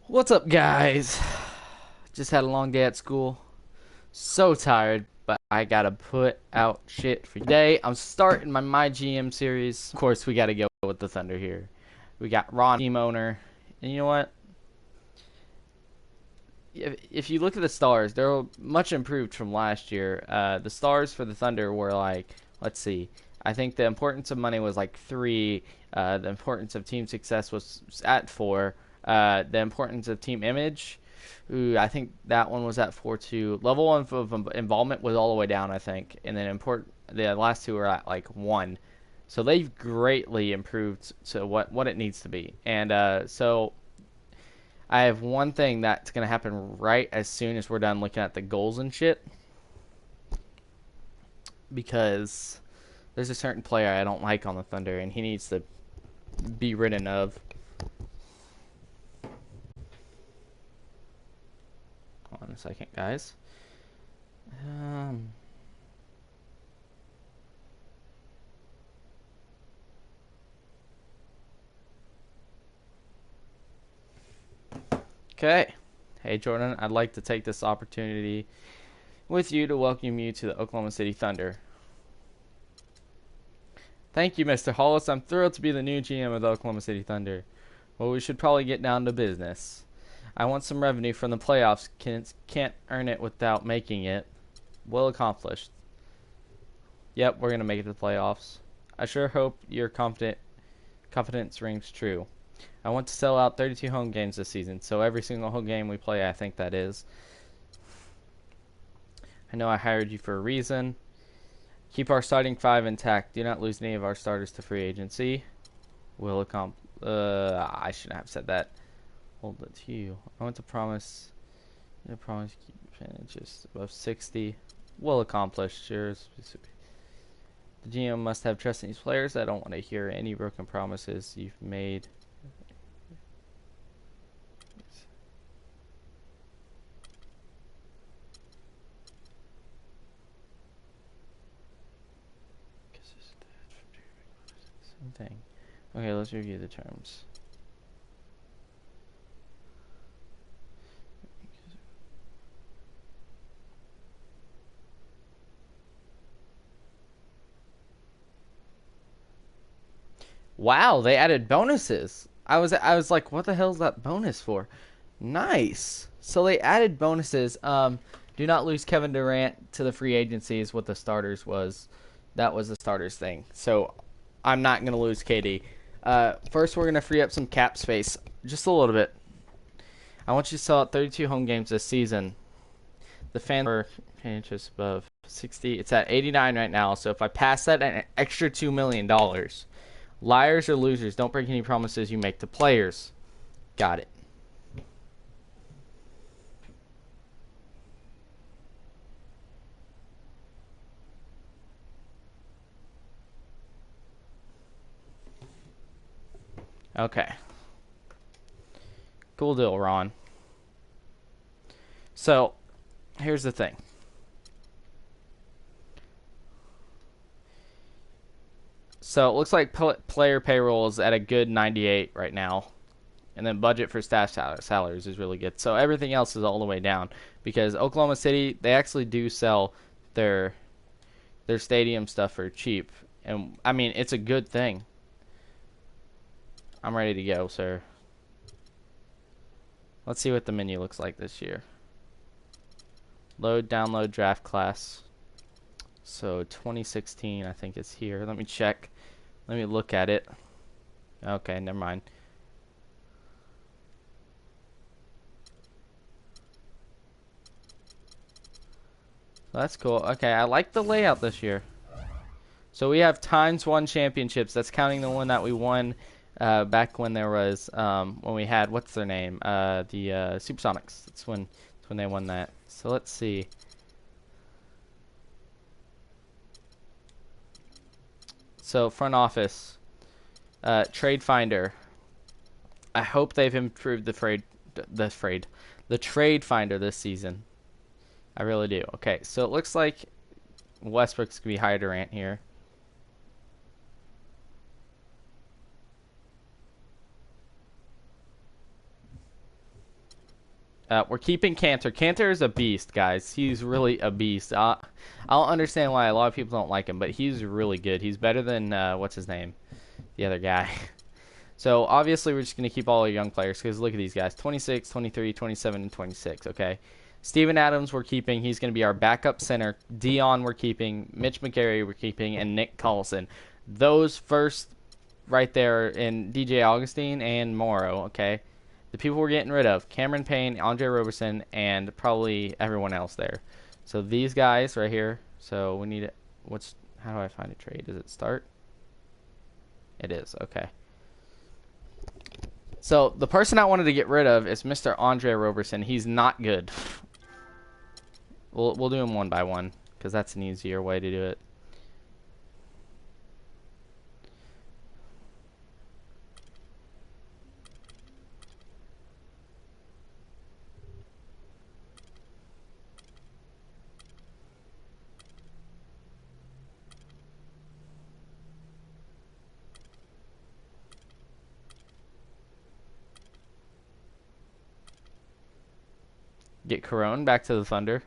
What's up, guys? Just had a long day at school. So tired, but I gotta put out shit for today. I'm starting my MyGm series. Of course, we gotta go with the Thunder here. We got Ron, team owner. And you know what? If you look at the stars, they're much improved from last year. The stars for the Thunder were like, let's see. I think the importance of money was like 3. The importance of team success was at 4. The importance of team image, ooh, I think that one was at 4 too. Level 1 of involvement was all the way down, I think. And then the last 2 were at like 1. So they've greatly improved to what it needs to be. And so I have one thing that's going to happen right as soon as we're done looking at the goals and shit. Because there's a certain player I don't like on the Thunder, and he needs to be ridden of. Hold on a second, guys. Okay. Hey, Jordan, I'd like to take this opportunity with you to welcome you to the Oklahoma City Thunder. Thank you, Mr. Hollis. I'm thrilled to be the new GM of the Oklahoma City Thunder. Well, we should probably get down to business. I want some revenue from the playoffs. Can't earn it without making it. Well accomplished. Yep, we're going to make it to the playoffs. I sure hope your confidence rings true. I want to sell out 32 home games this season, so every single home game we play, I think that is. I know I hired you for a reason. Keep our starting 5 intact. Do not lose any of our starters to free agency. I shouldn't have said that. Hold it to you. I want to promise. Keep percentages above 60. Well accomplished. Yours. The GM must have trust in these players. I don't want to hear any broken promises you've made. Same thing. Okay, let's review the terms. Wow, they added bonuses. I was like, what the hell is that bonus for? Nice. So they added bonuses. Do not lose Kevin Durant to the free agency is what the starters was. That was the starters thing. So I'm not gonna lose KD. First, we're gonna free up some cap space, just a little bit. I want you to sell out 32 home games this season. The fans are just above 60. It's at 89 right now. So if I pass that, an extra $2 million. Liars or losers, don't break any promises you make to players. Got it. Okay. Cool deal, Ron. So, here's the thing. So, it looks like player payroll is at a good 98 right now. And then budget for staff salaries is really good. So, everything else is all the way down. Because Oklahoma City, they actually do sell their stadium stuff for cheap. And, I mean, it's a good thing. I'm ready to go, sir. Let's see what the menu looks like this year. Load, download, draft class. So 2016, I think it's here. Let me check. Let me look at it. Okay, never mind. So that's cool. Okay, I like the layout this year. So we have ×1 championships. That's counting the one that we won back when there was when we had what's their name? The Supersonics. That's when they won that. So let's see. So front office, trade finder. I hope they've improved the trade finder this season. I really do. Okay, so it looks like Westbrook's gonna be higher Durant here. We're keeping Cantor. Cantor is a beast, guys. He's really a beast. I don't understand why a lot of people don't like him, but he's really good. He's better than, what's his name? The other guy. So, obviously, we're just going to keep all our young players, because look at these guys. 26, 23, 27, and 26, okay? Steven Adams we're keeping. He's going to be our backup center. Dion we're keeping. Mitch McGarry we're keeping. And Nick Collison. Those first right there in DJ Augustine and Morrow, okay? The people we're getting rid of. Cameron Payne, Andre Roberson, and probably everyone else there. So these guys right here. So we need it. How do I find a trade? Does it start? It is. Okay. So the person I wanted to get rid of is Mr. Andre Roberson. He's not good. We'll do him one by one because that's an easier way to do it. Get Corone back to the Thunder.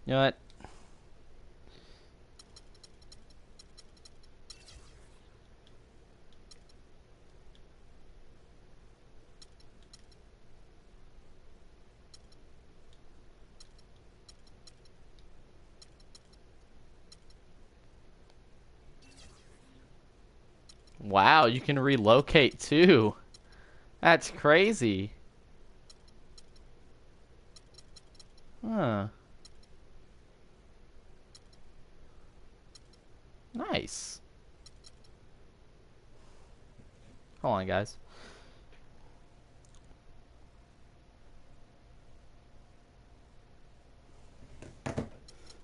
You know what? Wow, you can relocate too. That's crazy. Huh. Nice. Hold on, guys.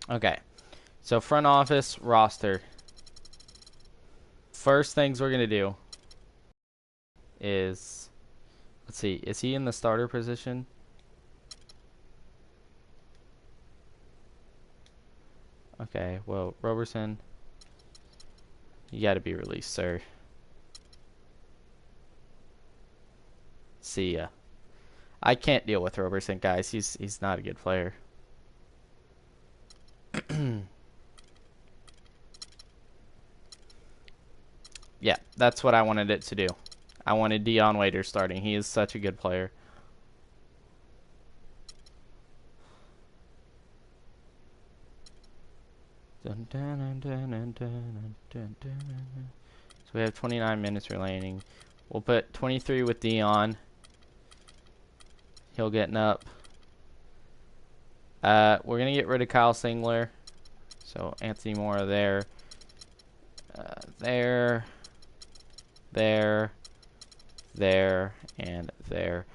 Okay. So front office roster. First things we're going to do is, let's see, is he in the starter position? Okay, well, Roberson, you got to be released, sir. See ya. I can't deal with Roberson, guys. He's not a good player. Yeah, that's what I wanted it to do. I wanted Dion Waiters starting. He is such a good player. So we have 29 minutes remaining. We'll put 23 with Dion. He'll get up. We're going to get rid of Kyle Singler. So Anthony Moore there. There, and there.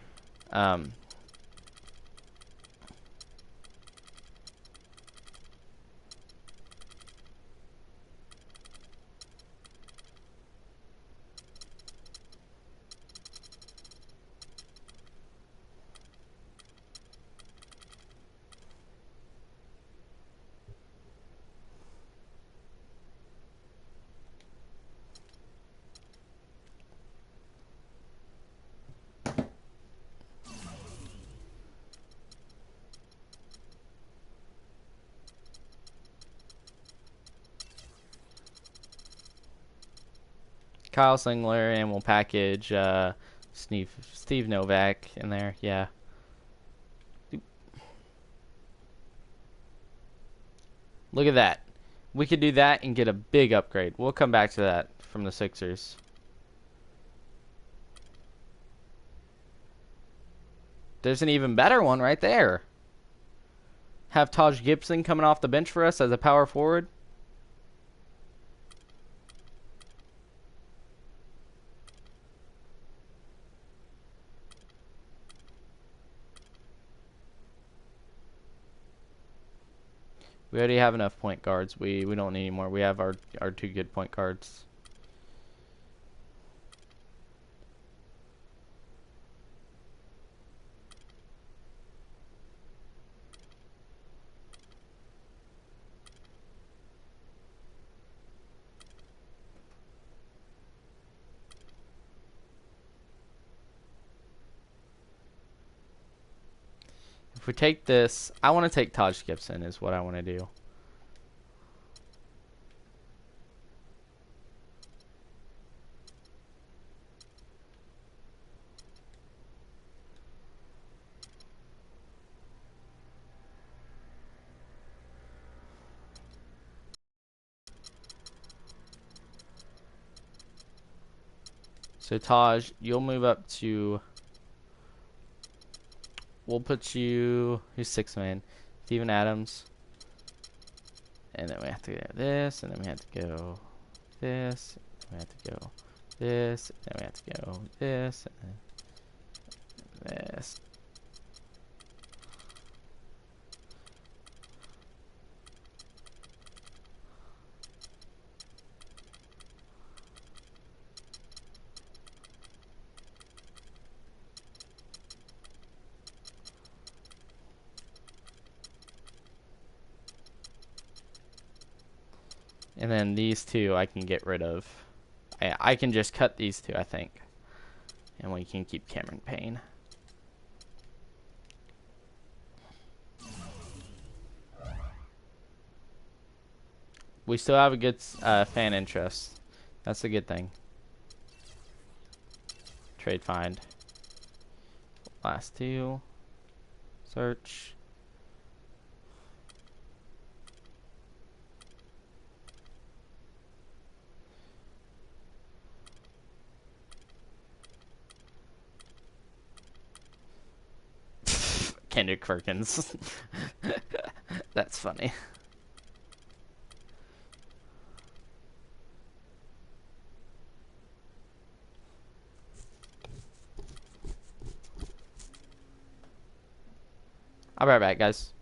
Kyle Singler, and we'll package Steve Novak in there. Yeah. Look at that. We could do that and get a big upgrade. We'll come back to that from the Sixers. There's an even better one right there. Have Taj Gibson coming off the bench for us as a power forward. We already have enough point guards. We don't need any more. We have our two good point guards. If we take this, I want to take Taj Gibson is what I want to do. So Taj, you'll move up to. We'll put you. Who's 6 man? Steven Adams. And then we have to go this, and then we have to go this, and we have to go this, and then we have to go this, and this. And then these two I can get rid of. I can just cut these two, I think. And we can keep Cameron Payne. We still have a good fan interest. That's a good thing. Trade find. Last two. Search. Kendrick Perkins. That's funny. I'll be right back, guys.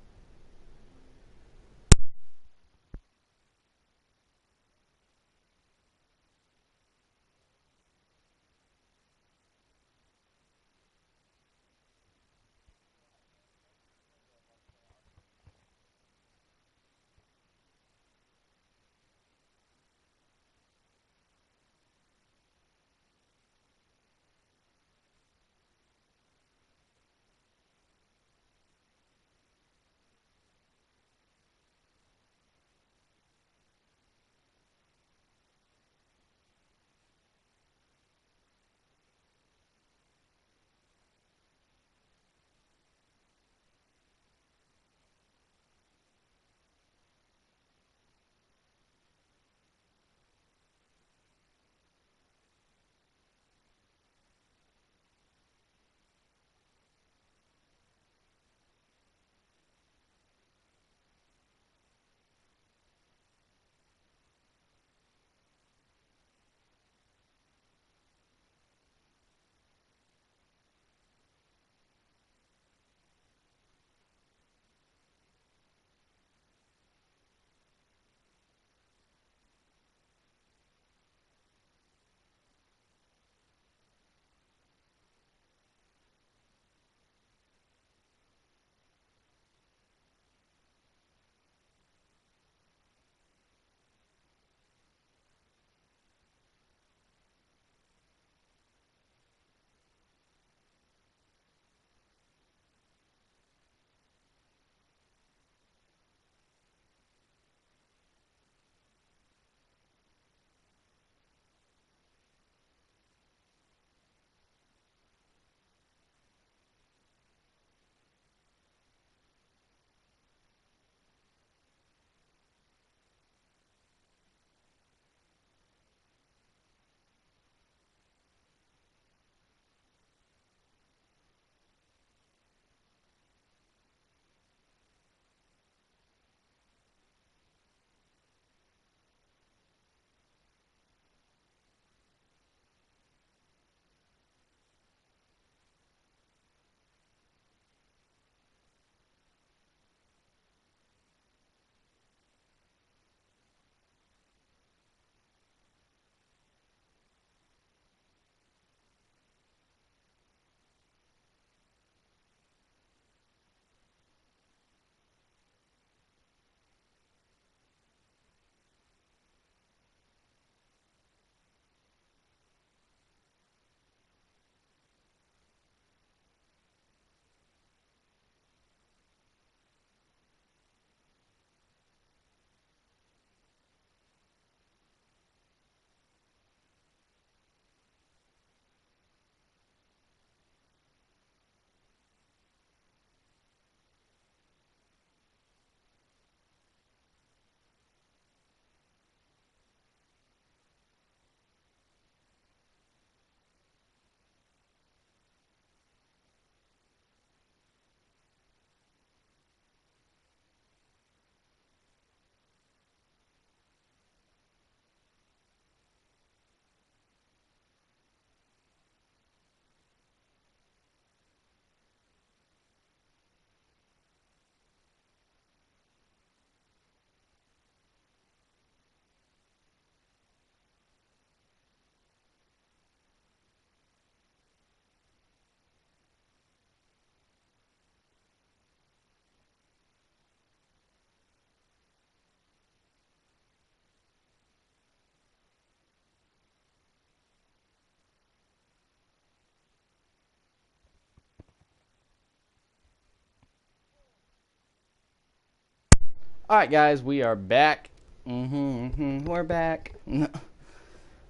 Alright, guys, we are back. We're back.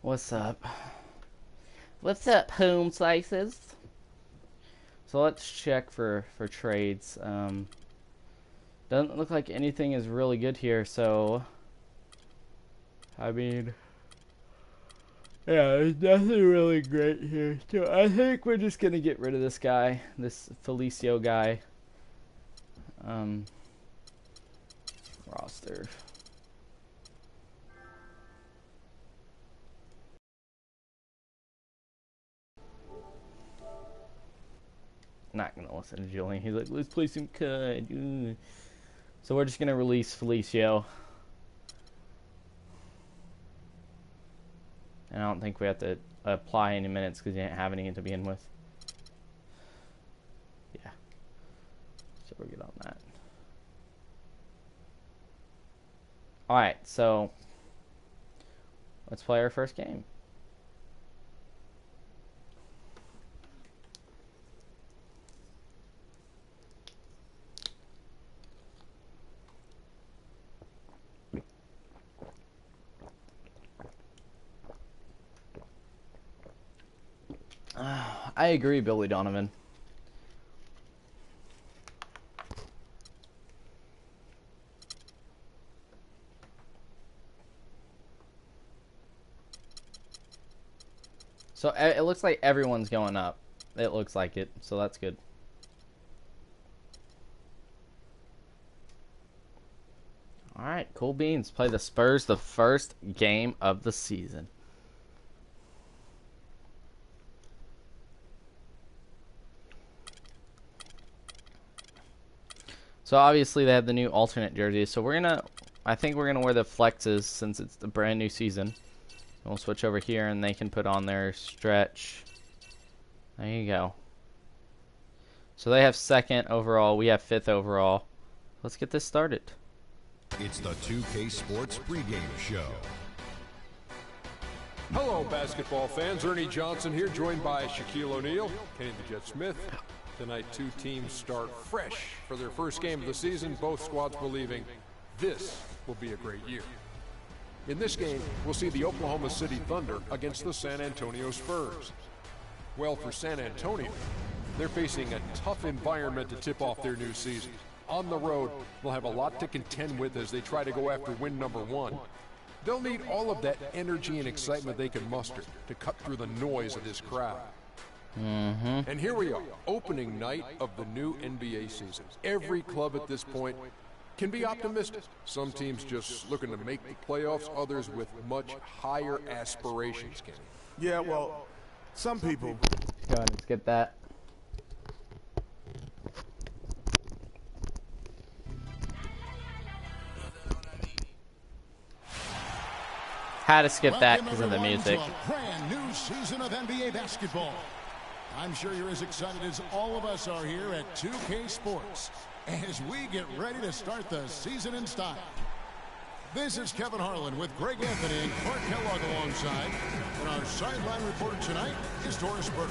What's up? What's up, home slices? So let's check for trades. Doesn't look like anything is really good here, so I mean, yeah, there's nothing really great here. So I think we're just gonna get rid of this guy, this Felicio guy. Roster. Not gonna listen to Julian. He's like, let's play some CUD. Ooh. So we're just gonna release Felicio. And I don't think we have to apply any minutes because he didn't have any to begin with. Yeah. So we're good on that. Alright, so let's play our first game. I agree, Billy Donovan. So it looks like everyone's going up. It looks like it, so that's good. Alright, cool beans. Play the Spurs the first game of the season. So obviously they have the new alternate jerseys. So I think we're gonna wear the flexes since it's the brand new season. And we'll switch over here and they can put on their stretch. There you go. So they have 2nd overall, we have 5th overall. Let's get this started. It's the 2K Sports pregame show. Hello, basketball fans. Ernie Johnson here, joined by Shaquille O'Neal, Kenny the Jet Smith. Tonight, 2 teams start fresh for their first game of the season, both squads believing this will be a great year. In this game, we'll see the Oklahoma City Thunder against the San Antonio Spurs. Well, for San Antonio, they're facing a tough environment to tip off their new season. On the road, they'll have a lot to contend with as they try to go after win number 1. They'll need all of that energy and excitement they can muster to cut through the noise of this crowd. And here we are, opening night of the new NBA season. Every club at this point can be optimistic. Some teams just looking to make the playoffs, others with much higher aspirations, Kenny. Yeah, well, some people. Go ahead and skip that. Had to skip that because of the music. Brand new season of NBA basketball. I'm sure you're as excited as all of us are here at 2K Sports as we get ready to start the season in style. This is Kevin Harlan with Greg Anthony and Clark Kellogg alongside. And our sideline reporter tonight is Doris Burke.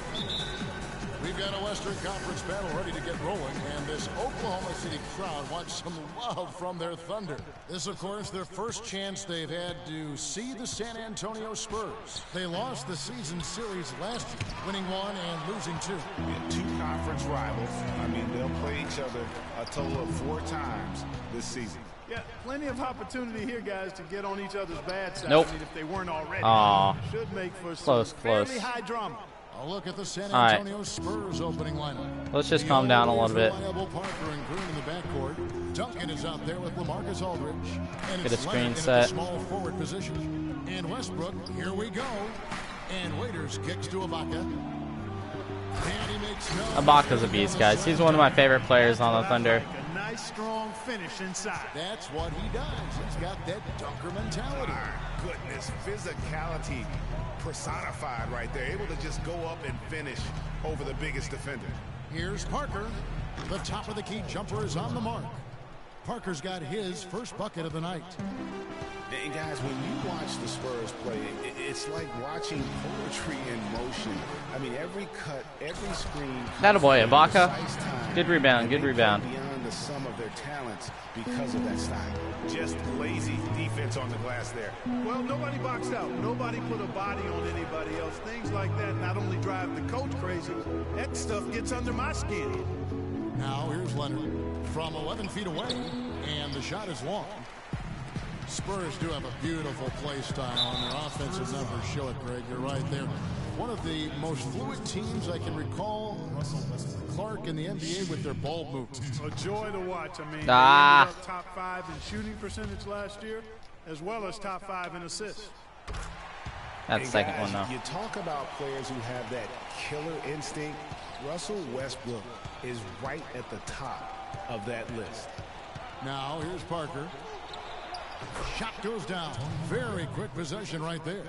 We've got a Western Conference battle ready to get rolling, and this Oklahoma City crowd wants some love from their Thunder. This, of course, their first chance they've had to see the San Antonio Spurs. They lost the season series last year, winning 1 and losing 2. We have 2 conference rivals. I mean, they'll play each other a total of 4 times this season. Yeah, plenty of opportunity here, guys, to get on each other's bad side. Nope. I mean, if they weren't already. Aw. Should make for some Close. fairly high drama. A look at the San Antonio Spurs opening lineup. Let's just calm down a little bit. Parker and Green in the backcourt. Duncan is out there with LaMarcus Aldridge. And Get a screen Leonard set. at the small forward position. And Westbrook, here we go. And Waiters kicks to Ibaka. And he makes no. Ibaka's a beast, guys. He's one of my favorite players on the Thunder. A nice, strong finish inside. That's what he does. He's got that dunker mentality. My goodness, physicality personified right there. Able to just go up and finish over the biggest defender. Here's Parker. The top of the key jumper is on the mark. Parker's got his first bucket of the night. And guys, when you watch the Spurs play, it's like watching poetry in motion. I mean, every cut, every screen. That a boy, Ibaka. Good rebound, good rebound. Beyond the the sum of their talents because of that style. Just lazy defense on the glass there. Well, nobody boxed out. Nobody put a body on anybody else. Things like that not only drive the coach crazy, that stuff gets under my skin. Now here's Leonard from 11 feet away, and the shot is long. Spurs do have a beautiful play style, and their offensive numbers show it, Greg. You're right there. One of the most fluid teams I can recall, Clark in the NBA with their ball movement. A joy to watch. I mean, they ended up top 5 in shooting percentage last year, as well as top 5 in assists. That's the second one, though. You talk about players who have that killer instinct. Russell Westbrook is right at the top of that list. Now here's Parker. Shot goes down. Very quick possession right there.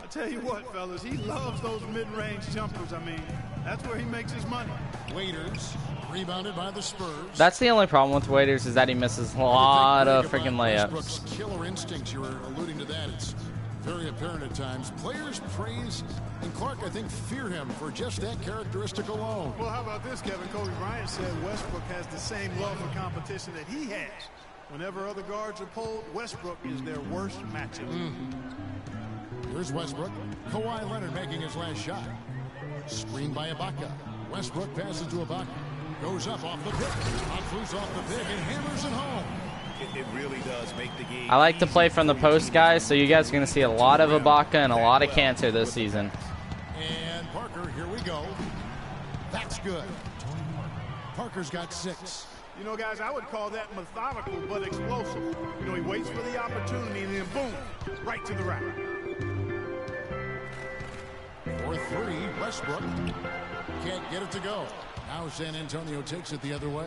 I tell you what, fellas, he loves those mid-range jumpers. I mean, that's where he makes his money. Waiters rebounded by the Spurs. That's the only problem with Waiters is that he misses a lot of freaking layups. Westbrook's killer instincts, you were alluding to that. It's very apparent at times. Players praise, and Clark, I think, fear him for just that characteristic alone. Well, how about this, Kevin? Kobe Bryant said Westbrook has the same love for competition that he has. Whenever other guards are pulled, Westbrook is their worst matchup. Here's Westbrook. Kawhi Leonard making his last shot. Screened by Ibaka. Westbrook passes to Ibaka. Goes up off the pick. Loose off the pick and hammers it home. It really does make the game. I like to play from the post, guys, so you guys are going to see a lot of Ibaka and a lot of Cantor this season. And Parker, here we go. That's good. Parker's got 6. You know, guys, I would call that methodical but explosive. You know, he waits for the opportunity and then boom, right to the rack. For 3, Westbrook can't get it to go. Now San Antonio takes it the other way.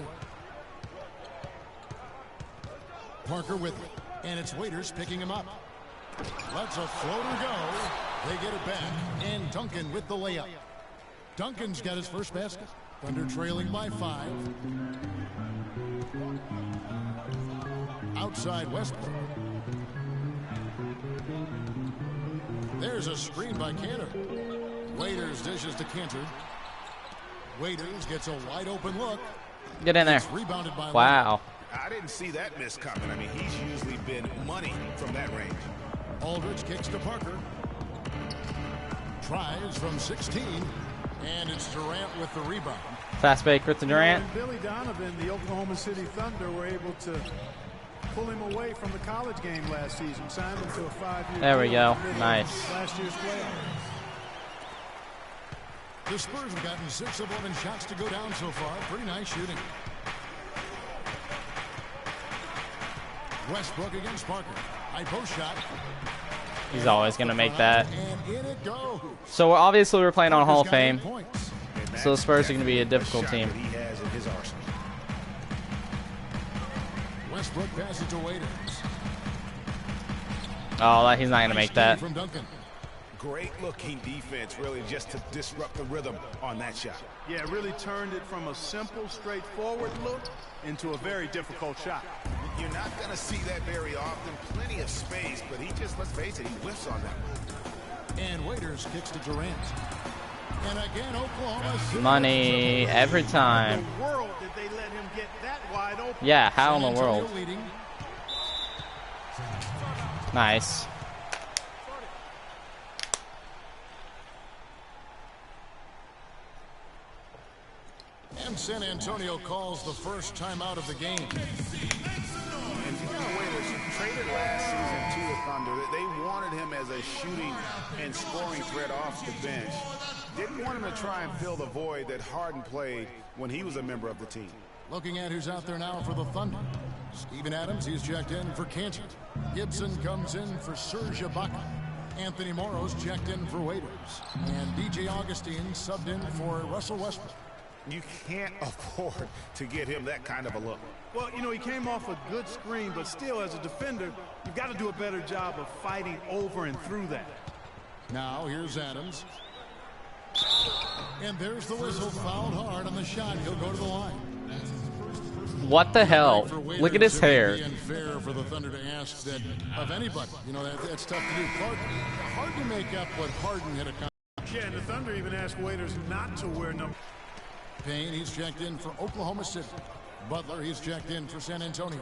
Parker with it, and it's Waiters picking him up. Lets a floater go. They get it back, and Duncan with the layup. Duncan's got his first basket. Thunder trailing by 5. Outside Westbrook. There's a screen by Cantor. Waiters dishes to Cantor. Waiters gets a wide open look. Get in there. It's rebounded by Wow. I didn't see that miss coming. I mean, he's usually been money from that range. Aldridge kicks to Parker. Tries from 16. And it's Durant with the rebound. Fast break with the Durant. You know, Billy Donovan, the Oklahoma City Thunder, were able to pull him away from the college game last season. Signed him to a 5-year There we deal go. Nice. last year's playoffs. The Spurs have gotten 6 of 11 shots to go down so far. Pretty nice shooting. Westbrook against Parker. High post shot. He's always going to make that. And in it goes. So obviously we're playing on Hall of Parker's got 8 Fame. points. So the Spurs are going to be a difficult Shot team. that he has in his arsenal. Westbrook passes to Waiters. Oh, he's not going to make that. From Duncan. Great looking defense, really, just to disrupt the rhythm on that shot. Yeah, really turned it from a simple, straightforward look into a very difficult shot. You're not going to see that very often. Plenty of space, but he just, let's face it, he whiffs on that one. And Waiters kicks to Durant. And again, Oklahoma City. Money every time. In the world did they let him get that wide open? Yeah, how in San the world? Antonio leading. Nice. And San Antonio calls the first timeout of the game. And Dion Waiters traded last season to the Thunder. They wanted him as a shooting and scoring threat off the bench. Didn't want him to try and fill the void that Harden played when he was a member of the team. Looking at who's out there now for the Thunder. Steven Adams, he's checked in for Cantor. Gibson comes in for Serge Ibaka. Anthony Morrow's checked in for Waiters. And DJ Augustine subbed in for Russell Westbrook. You can't afford to get him that kind of a look. Well, you know, he came off a good screen, but still, as a defender, you've got to do a better job of fighting over and through that. Now, here's Adams. And there's the whistle, fouled hard on the shot. He'll go to the line. What the hell? Look at his hair. It would be unfair for the Thunder to ask that of anybody. You know, that's tough to do. Hard to make up what Harden had accomplished. Yeah, and the Thunder even asked Waiters not to wear number. Payne, he's checked in for Oklahoma City. Butler, he's checked in for San Antonio.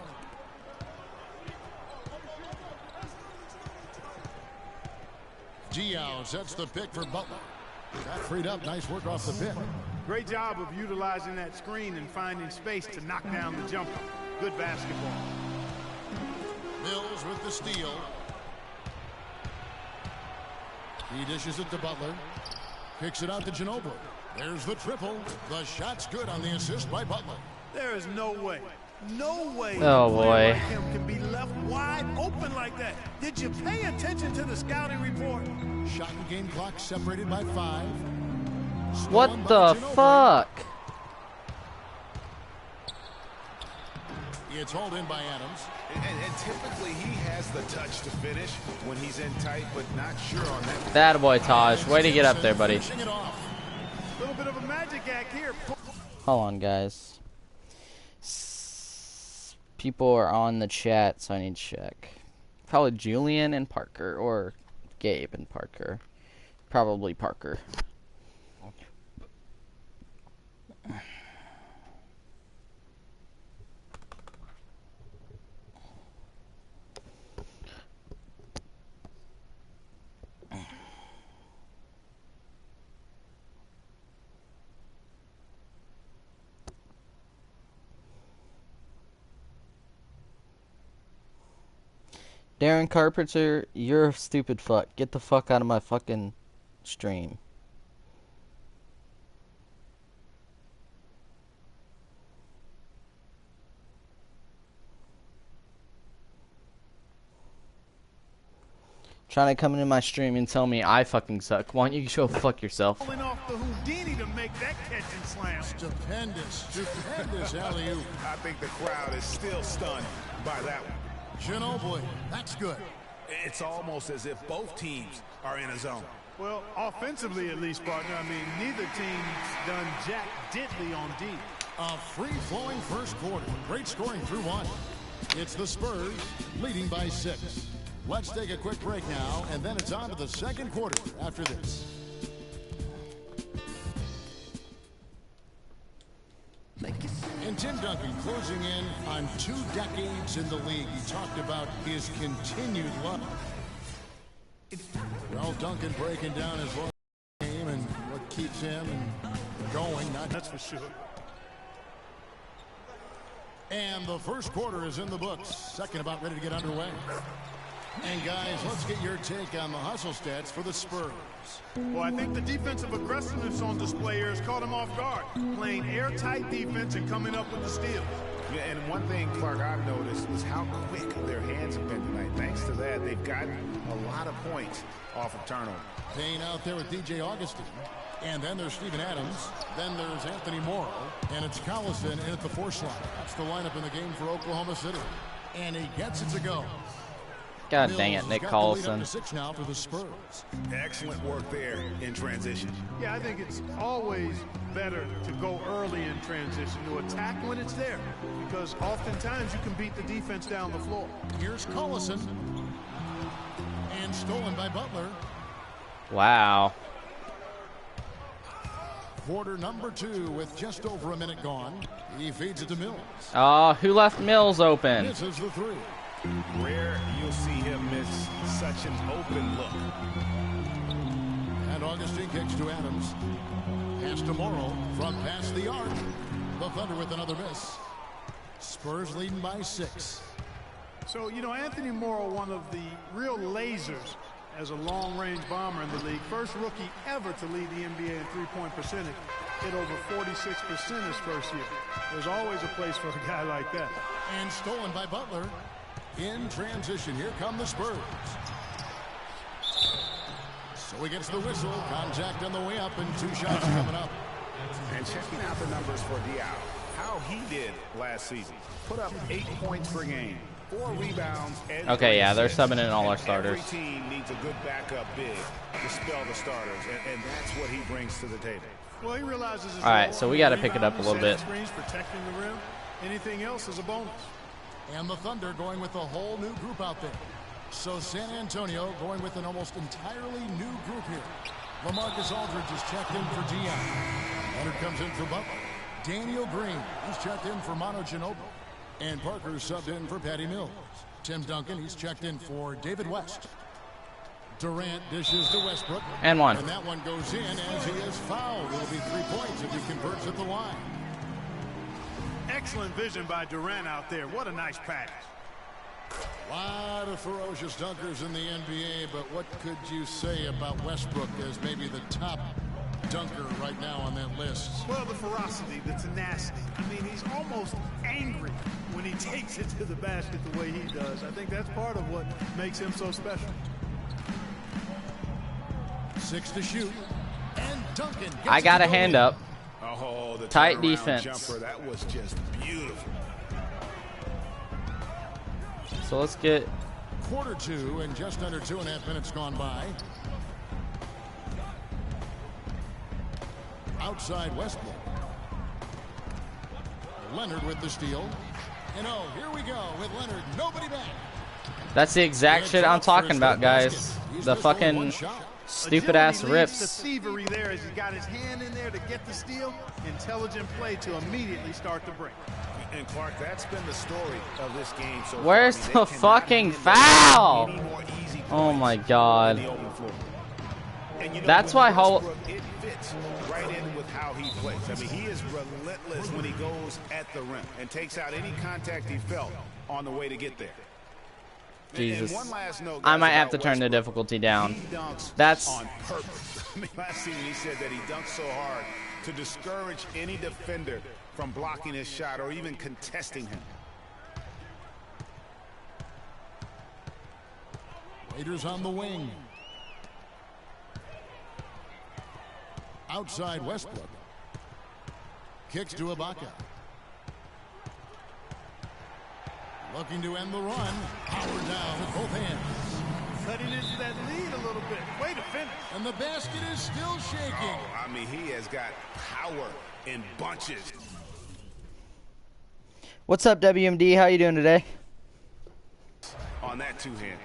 Diao sets the pick for Butler. That freed up. Nice work off the pick. Great job of utilizing that screen and finding space to knock down the jumper. Good basketball. Mills with the steal. He dishes it to Butler. Kicks it out to Ginobili. There's the triple. The shot's good on the assist by Butler. There is no way. No way Oh, a player boy. like him can be left wide open like that. Did you pay attention to the scouting report? Shot and game clock separated by 5. What Stolen by the Ginobili. fuck? It's hauled in by Adams. And typically he has the touch to finish when he's in tight, but not sure on that. That boy, Taj. Way to get up there, buddy. Finishing it off. A little bit of a magic act here. Hold on, guys. People are on the chat, so I need to check. Probably Julian and Parker, or Gabe and Parker. Probably Parker. Darren Carpenter, you're a stupid fuck. Get the fuck out of my fucking stream. Trying to come into my stream and tell me I fucking suck. Why don't you go fuck yourself? Pulling off the Houdini to make that catch and slam. Stupendous alley-oop. I think the crowd is still stunned by that one. Ginobili, that's good. It's almost as if both teams are in a zone. Well, offensively at least, partner. I mean, neither team's done jack diddly on D. A free-flowing first quarter. Great scoring through 1. It's the Spurs leading by 6. Let's take a quick break now, and then it's on to the second quarter after this. And Tim Duncan closing in on 2 decades in the league. He talked about his continued love. Well, Duncan breaking down his game and what keeps him going. That's for sure. And the first quarter is in the books. Second about ready to get underway. And guys, let's get your take on the hustle stats for the Spurs. Well, I think the defensive aggressiveness on display here has caught him off guard. Playing airtight defense and coming up with the steals. Yeah, and one thing, Clark, I've noticed is how quick their hands have been tonight. Thanks to that, they've gotten a lot of points off of turnover. Payne out there with DJ Augustin. And then there's Steven Adams. Then there's Anthony Morrow. And it's Collison in at the 4 slot. That's the lineup in the game for Oklahoma City. And he gets it to go. God dang it, Nick Collison. 6 now for the Spurs. Excellent work there in transition. Yeah, I think it's always better to go early in transition, to attack when it's there, because oftentimes you can beat the defense down the floor. Here's Collison. And stolen by Butler. Wow. Quarter number 2 with just over a minute gone. He feeds it to Mills. Oh, who left Mills open? Misses the 3. Rare you'll see him miss such an open look. And Augustine kicks to Adams. Pass to Morrow from past the arc. The Thunder with another miss. Spurs leading by 6. So, you know, Anthony Morrow, one of the real lasers as a long-range bomber in the league. First rookie ever to lead the NBA in three-point percentage. Hit over 46% his first year. There's always a place for a guy like that. And stolen by Butler. In transition, here come the Spurs. So he gets the whistle. Contact on the way up, and 2 shots coming up. And checking out the numbers for Diao, how he did last season. Put up 8 points per game, 4 rebounds, and Okay, yeah, they're assists. subbing in all our And starters. Every team needs a good backup big to spell the starters, and that's what he brings to the table. Well, he realizes his All right, role so on we the got to pick it up a rebound, little setting bit. screens, protecting the rim. Anything else is a bonus. And the Thunder going with a whole new group out there. So San Antonio going with an almost entirely new group here. LaMarcus Aldridge is checked in for Dion. Leonard comes in for Butler. Daniel Green, he's checked in for Manu Ginobili. And Parker subbed in for Patty Mills. Tim Duncan, he's checked in for David West. Durant dishes to Westbrook. And one. And that one goes in as he is fouled. It'll be 3 points if he converts at the line. Excellent vision by Durant out there. What a nice pass. A lot of ferocious dunkers in the NBA, but what could you say about Westbrook as maybe the top dunker right now on that list? Well, the ferocity, the tenacity. I mean, he's almost angry when he takes it to the basket the way he does. I think that's part of what makes him so special. 6 to shoot. And Duncan gets I got it a to go hand in. up. Oh, the Tight turnaround defense. jumper, that was just beautiful. So let's get Quarter 2 and just under 2.5 minutes gone by. Outside Westbrook. Leonard with the steal. And oh, here we go with Leonard. Nobody back. That's the exact shit I'm talking about, guys. The fucking stupid ass Agility leads to rips. thievery there as he got his hand in there to get the steal. Intelligent play to immediately start the break. And Clark, that's been the story of this game so Where's far. I mean, the they cannot fucking win foul? any more easy Oh points my on God. the open floor. And you know, That's when why Hall- Westbrook, it fits right in with how he plays. I mean, he is relentless when he goes at the rim and takes out any contact he felt on the way to get there. Jesus. And one last note, I guys, might have about to turn the Westbrook. difficulty down. He dunks That's- on purpose. I mean, last season he said that he dunked so hard to discourage any defender from blocking his shot or even contesting him. Raiders on the wing. Outside Westbrook. Kicks to Ibaka. Looking to end the run. Power down with both hands. Cutting into that lead a little bit. Way to finish. And the basket is still shaking. Oh, I mean, he has got power in bunches. What's up, WMD? How you doing today? On that two-hand.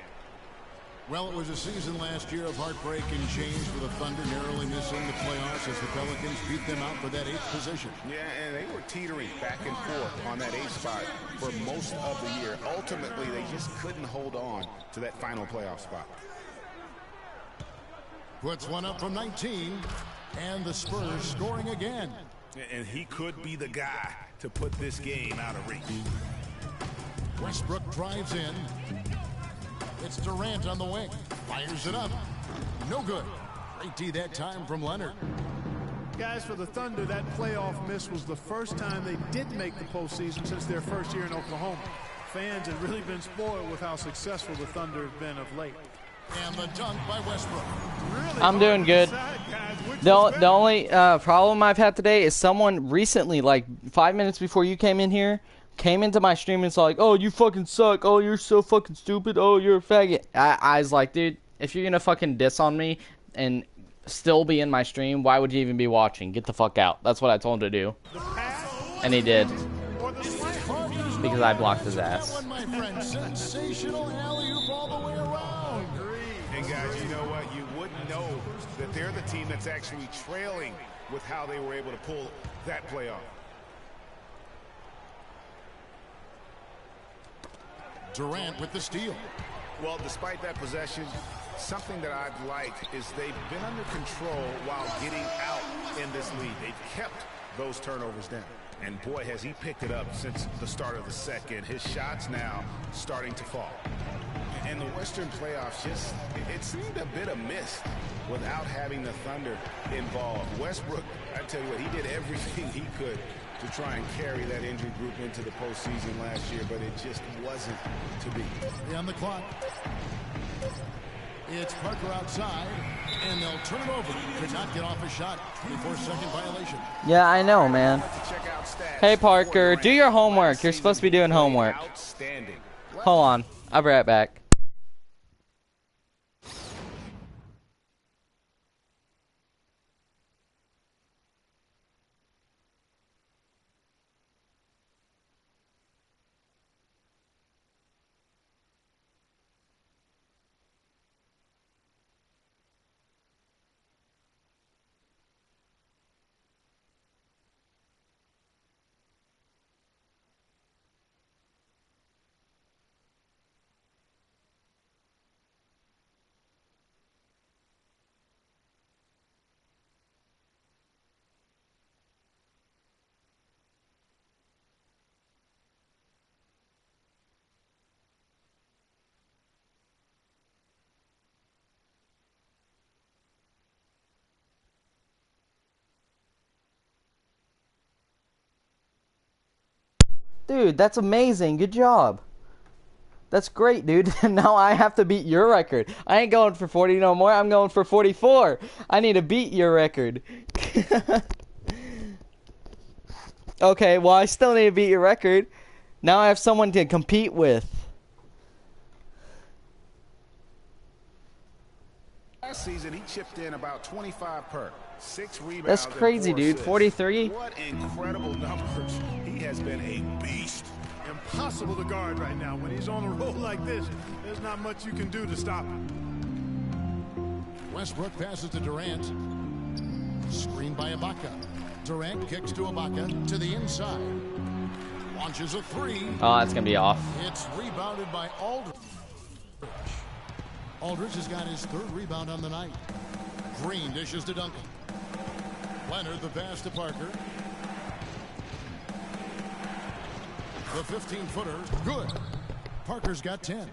Well, it was a season last year of heartbreak and change for the Thunder, narrowly missing the playoffs as the Pelicans beat them out for that 8th position. Yeah, and they were teetering back and forth on that 8th spot for most of the year. Ultimately, they just couldn't hold on to that final playoff spot. Puts one up from 19, and the Spurs scoring again. And he could be the guy to put this game out of reach. Westbrook drives in. It's Durant on the wing. Fires it up. No good. Great D that time from Leonard. Guys, for the Thunder, that playoff miss was the first time they didn't make the postseason since their first year in Oklahoma. Fans have really been spoiled with how successful the Thunder have been of late. And the dunk by Westbrook. Really I'm doing hard to good. decide, guys, which The was better. only problem I've had today is someone recently, like 5 minutes before you came in here, came into my stream and saw like, oh, you fucking suck. Oh, you're so fucking stupid. Oh, you're a faggot. I was like, dude, if you're gonna fucking diss on me and still be in my stream, why would you even be watching? Get the fuck out. That's what I told him to do. The pass And he did. or the slam. Because I blocked his ass. That one, my friend. Sensational alley-oop all the way around. And guys, you know what? You wouldn't know that they're the team that's actually trailing with how they were able to pull that play off. Durant with the steal. Well, despite that possession, something that I've liked is they've been under control while getting out in this lead. They've kept those turnovers down. And boy, has he picked it up since the start of the second. His shots now starting to fall. And the Western playoffs just, it seemed a bit amiss without having the Thunder involved. Westbrook, I tell you what, he did everything he could to try and carry that injury group into the postseason last year, but it just wasn't to be. On the clock. It's Parker outside, and they'll turn it over. Could not get off a shot. 24-second violation. Yeah, I know, man. To check out stats Hey, for Parker, Durant. do your homework. Last You're supposed to be doing season, he played homework. Outstanding. Hold on. I'll be right back. Dude, that's amazing. Good job. That's great, dude. Now I have to beat your record. I ain't going for 40 no more. I'm going for 44. I need to beat your record. Okay, well, I still need to beat your record. Now I have someone to compete with. Last season, he chipped in about 25 per. 6 rebounds. That's crazy, and 4 dude. assists. 43? What incredible numbers. He has been a beast. Impossible to guard right now. When he's on a roll like this, there's not much you can do to stop him. Westbrook passes to Durant. Screened by Ibaka. Durant kicks to Ibaka to the inside. Launches a three. Oh, that's going to be off. It's rebounded by Aldridge. Aldridge has got his 3rd rebound on the night. Green dishes to Duncan. Leonard the pass to Parker. The 15-footer, good. Parker's got 10.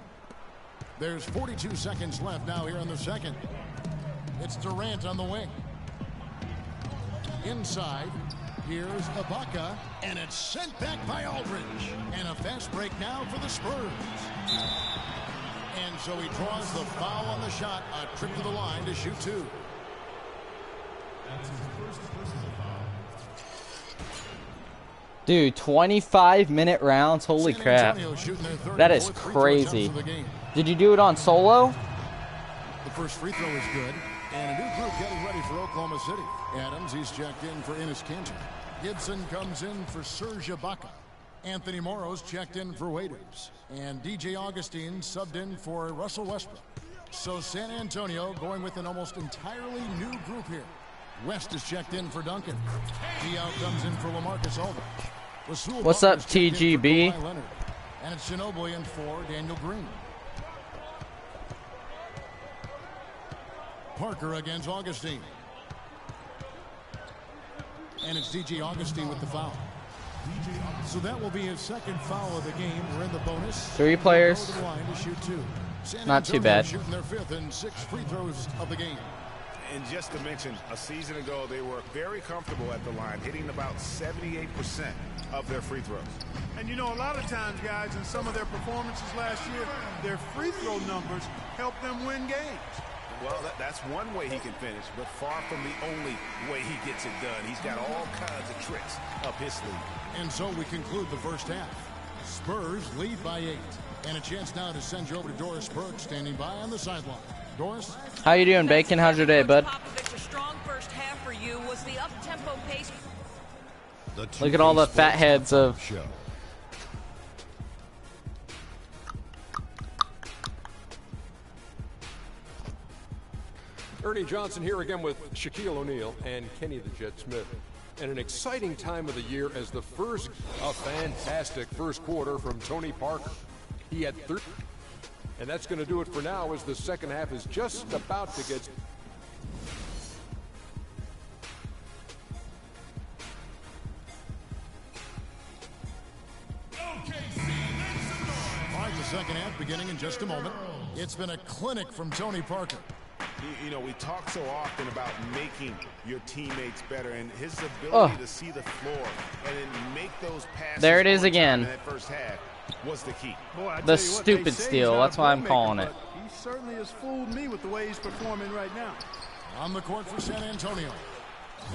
There's 42 seconds left now here in the second. It's Durant on the wing. Inside, here's Ibaka, and it's sent back by Aldridge. And a fast break now for the Spurs. And so he draws the foul on the shot, a trip to the line to shoot 2. Dude, 25-minute rounds. Holy crap. That is crazy. Did you do it on solo? The first free throw is good. And a new group getting ready for Oklahoma City. Adams, he's checked in for Enes Kanter. Gibson comes in for Serge Ibaka. Anthony Morrow's checked in for Waiters. And DJ Augustine subbed in for Russell Westbrook. So San Antonio going with an almost entirely new group here. West is checked in for Duncan. Diaw comes in for LaMarcus Aldridge. What's up, TGB? And it's Ginobili in for Daniel Green. Parker against Augustine. And it's DJ Augustine with the foul. So that will be his 2nd foul of the game. We're in the bonus. 3 players. To the line to shoot 2. Not too bad. Shooting their 5th and 6 free throws of the game. And just to mention, a season ago, they were very comfortable at the line, hitting about 78% of their free throws. And you know, a lot of times, guys, in some of their performances last year, their free throw numbers helped them win games. Well, that's one way he can finish, but far from the only way he gets it done. He's got all kinds of tricks up his sleeve. And so we conclude the first half. Spurs lead by 8. And a chance now to send you over to Doris Burke, standing by on the sideline. Doris? How you doing, Bacon? How's your day, bud? A strong first half for you was the up-tempo pace. Look at all the fat heads of... Show. Ernie Johnson here again with Shaquille O'Neal and Kenny the Jet Smith. And an exciting time of the year as a fantastic first quarter from Tony Parker. He had 30, and that's going to do it for now as the second half is just about to get... All right, the second half beginning in just a moment. It's been a clinic from Tony Parker. You know, we talk so often about making your teammates better, and his ability to see the floor and then make those passes. There it is again. In that first half was the key. Boy, The stupid steal. That's why I'm calling it. He certainly has fooled me with the way he's performing right now. On the court for San Antonio.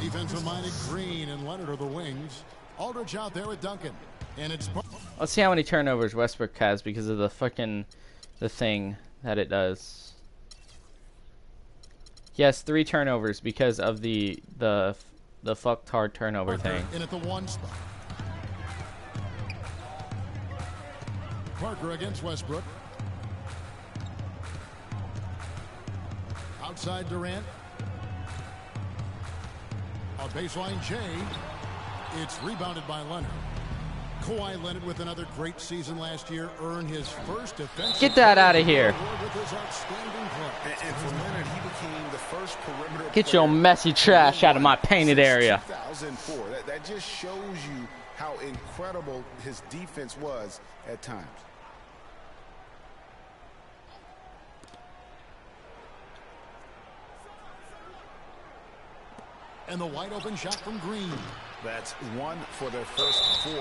Defensive-minded Green and Leonard are the wings. Aldridge out there with Duncan. And it's... Let's see how many turnovers Westbrook has because of the fucking... the thing that it does. He has 3 turnovers because of the fucktard turnover thing. In at the 1 spot. Parker against Westbrook. Outside Durant. A baseline J. It's rebounded by Leonard. Kawhi Leonard with another great season last year earned his first defensive. Get that out of here. With his outstanding play. And for Leonard, he became the first perimeter. Get your messy trash out of my painted area. 2004. That just shows you how incredible his defense was at times. And the wide open shot from Green. That's 1 for their first 4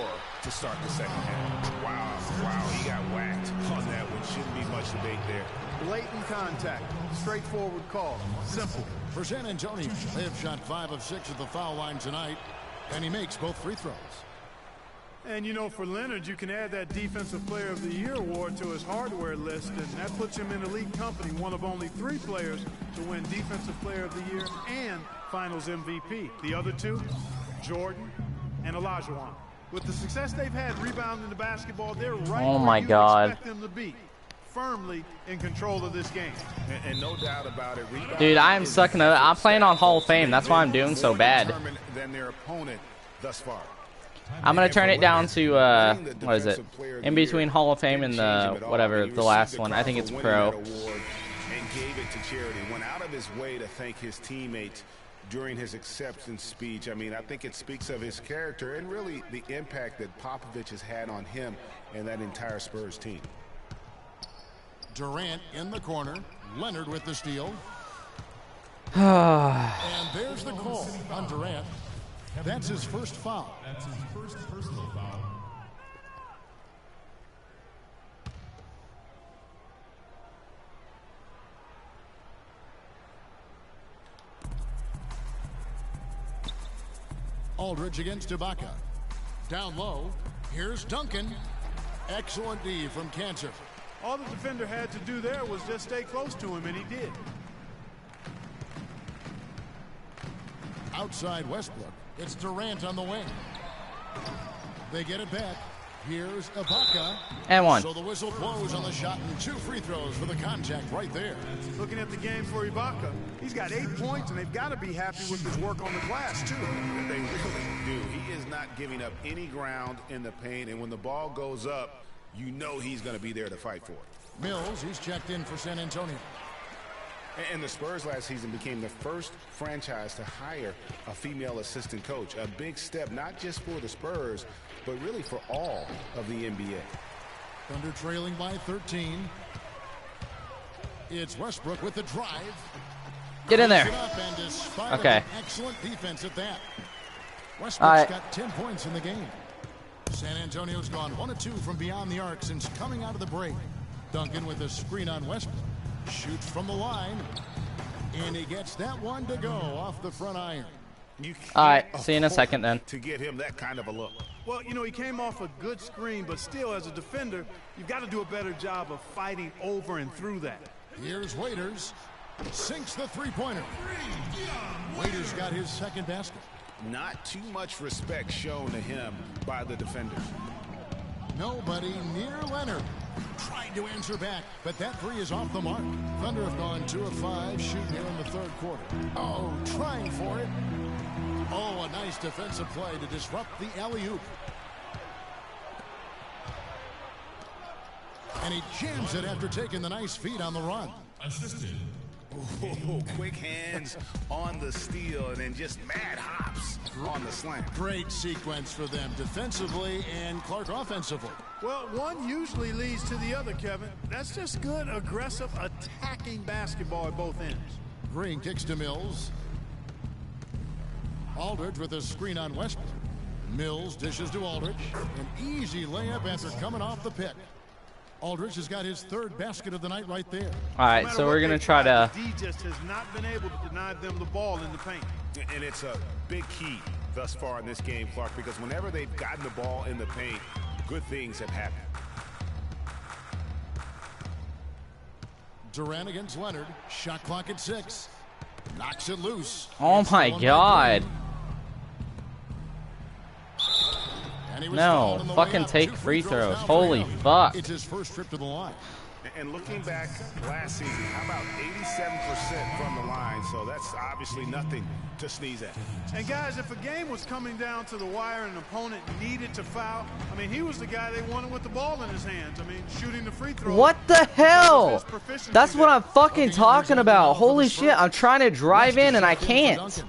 to start the second half. Wow, he got whacked on that one. Shouldn't be much debate there. Blatant contact. Straightforward call. Simple. For San Antonio, they have shot 5 of 6 at the foul line tonight, and he makes both free throws. And you know, for Leonard, you can add that Defensive Player of the Year award to his hardware list, and that puts him in elite company, one of only 3 players to win Defensive Player of the Year and Finals MVP. The other 2, Jordan and Olajuwon. With the success they've had rebounding the basketball, they're right where you expect them to be. Firmly in control of this game. And no doubt about it. Dude, I am sucking it. I'm playing on Hall of Fame. That's why I'm doing so bad. Than their opponent thus far. I'm gonna turn it down to what is it? In between Hall of Fame and the whatever the last one. I think it's Pro. And gave it to charity. Went out of his way to thank his teammates during his acceptance speech. I mean, I think it speaks of his character and really the impact that Popovich has had on him and that entire Spurs team. Durant in the corner. Leonard with the steal. And there's the call on Durant. That's his first foul. That's his first personal foul. Aldridge against Ibaka. Down low. Here's Duncan. Excellent D from Cancer. All the defender had to do there was just stay close to him, and he did. Outside Westbrook. It's Durant on the wing. They get it back. Here's Ibaka. And 1. So the whistle blows on the shot and 2 free throws for the contact right there. Looking at the game for Ibaka, he's got 8 points, and they've got to be happy with his work on the glass, too. They really do. He is not giving up any ground in the paint, and when the ball goes up, you know he's going to be there to fight for it. Mills, he's checked in for San Antonio. And the Spurs last season became the first franchise to hire a female assistant coach. A big step, not just for the Spurs, but really for all of the NBA. Thunder trailing by 13. It's Westbrook with the drive. Get in there. Okay. Excellent defense at that. Westbrook's got 10 points in the game. San Antonio's gone 1 of 2 from beyond the arc since coming out of the break. Duncan with a screen on Westbrook. Shoots from the line. And he gets that one to go off the front iron. All right, see you in a second then. To get him that kind of a look. Well, you know, he came off a good screen, but still, as a defender, you've got to do a better job of fighting over and through that. Here's Waiters. Sinks the three-pointer. Waiters got his second basket. Not too much respect shown to him by the defenders. Nobody near Leonard. Tried to answer back, but that three is off the mark. Thunder have gone 2 of 5 shooting here in the third quarter. Oh, trying for it. Oh, a nice defensive play to disrupt the alley-oop. And he jams it after taking the nice feed on the run. Assisted. Oh, quick hands on the steal and then just mad hops on the slam. Great sequence for them defensively and Clark offensively. Well, one usually leads to the other, Kevin. That's just good, aggressive, attacking basketball at both ends. Green kicks to Mills. Aldridge with a screen on Westbrook. Mills dishes to Aldridge. An easy layup after coming off the pick. Aldridge has got his third basket of the night right there. All right, so we're going to try to... D just has not been able to deny them the ball in the paint. And it's a big key thus far in this game, Clark, because whenever they've gotten the ball in the paint, good things have happened. Durant against Leonard. Shot clock at 6. Knocks it loose. Oh my God. No, fucking take free throws. Holy fuck. It's his first trip to the line. And looking back last season, how about 87% from the line? So that's obviously nothing to sneeze at. And guys, if a game was coming down to the wire and an opponent needed to foul, I mean, he was the guy they wanted with the ball in his hands. I mean, shooting the free throw. What the hell? That's what I'm fucking talking about. Holy shit, I'm trying to drive in and I can't.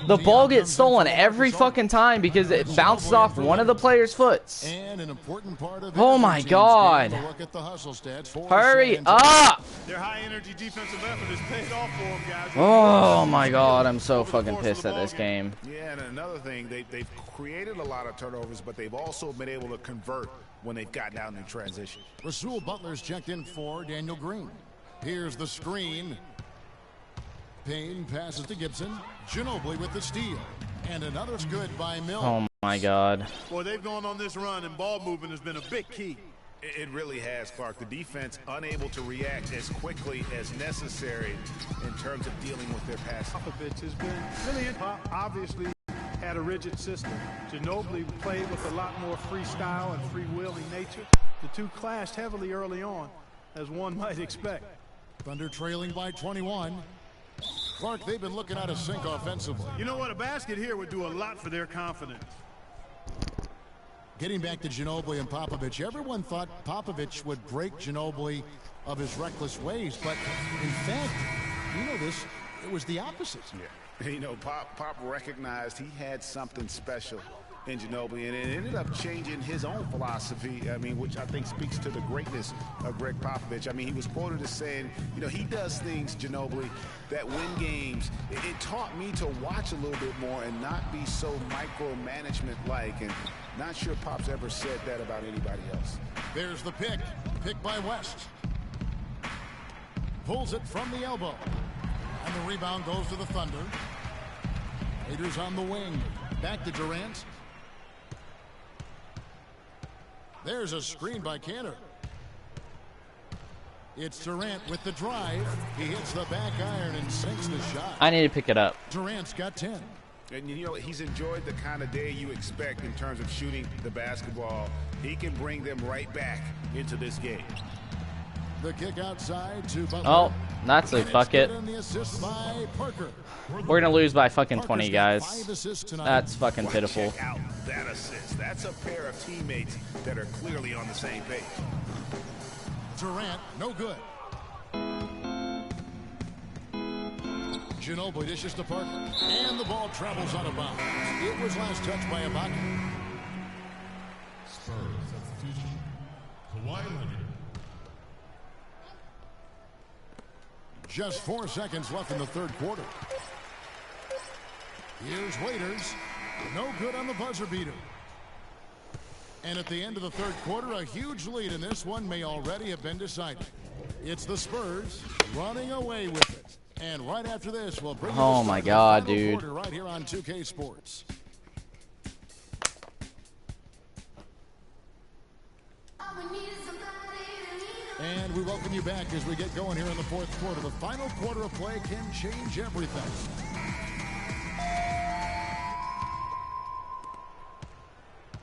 The ball gets stolen every fucking time because it bounces off one of the players' foots. And an important part of Oh my God. look at the hustle stats for Hurry San Antonio. up! Their high-energy defensive effort has paid off for them, guys. Oh my God, I'm so fucking pissed at this game. Yeah, and another thing, they've created a lot of turnovers, but they've also been able to convert when they've gotten out in transition. Rasul Butler's checked in for Daniel Green. Here's the screen. Payne passes to Gibson. Ginobili with the steal. And another's good by Mills. Oh my God. Boy, they've gone on this run, and ball movement has been a big key. It really has, Clark. The defense unable to react as quickly as necessary in terms of dealing with their passing. Popovich has been really obviously had a rigid system. Ginobili played with a lot more freestyle and freewheeling nature. The two clashed heavily early on, as one might expect. Thunder trailing by 21. Clark, they've been looking out of sync offensively. You know what? A basket here would do a lot for their confidence. Getting back to Ginobili and Popovich, everyone thought Popovich would break Ginobili of his reckless ways, but in fact, you know this, it was the opposite. Yeah. You know, Pop recognized he had something special in Ginobili, and it ended up changing his own philosophy, I mean, which I think speaks to the greatness of Greg Popovich. I mean, he was quoted as saying, you know, he does things, Ginobili, that win games. It taught me to watch a little bit more and not be so micromanagement-like, and not sure Pop's ever said that about anybody else. There's the pick by West. Pulls it from the elbow. And the rebound goes to the Thunder. Raiders on the wing. Back to Durant. There's a screen by Cantor. It's Durant with the drive. He hits the back iron and sinks the shot. I need to pick it up. Durant's got 10. And, you know, he's enjoyed the kind of day you expect in terms of shooting the basketball. He can bring them right back into this game. The kick outside to Butler. Oh, that's a fuck it. And the assist by Parker. We're going to lose by fucking 20, Parker's got guys. 5 assists tonight. That's fucking pitiful. Check out that assist. That's a pair of teammates that are clearly on the same page. Durant, no good. Ginobili dishes to Parker. And the ball travels out of bounds. It was last touched by Ibaka. Spurs substitution. Kawhi Leonard. Just 4 seconds left in the third quarter. Here's Waiters. No good on the buzzer beater. And at the end of the third quarter, a huge lead, and this one may already have been decided. It's the Spurs running away with it. And right after this, we'll bring you the Oh my start of God, the final dude. quarter right here on 2K Sports. And we welcome you back as we get going here in the fourth quarter. The final quarter of play can change everything.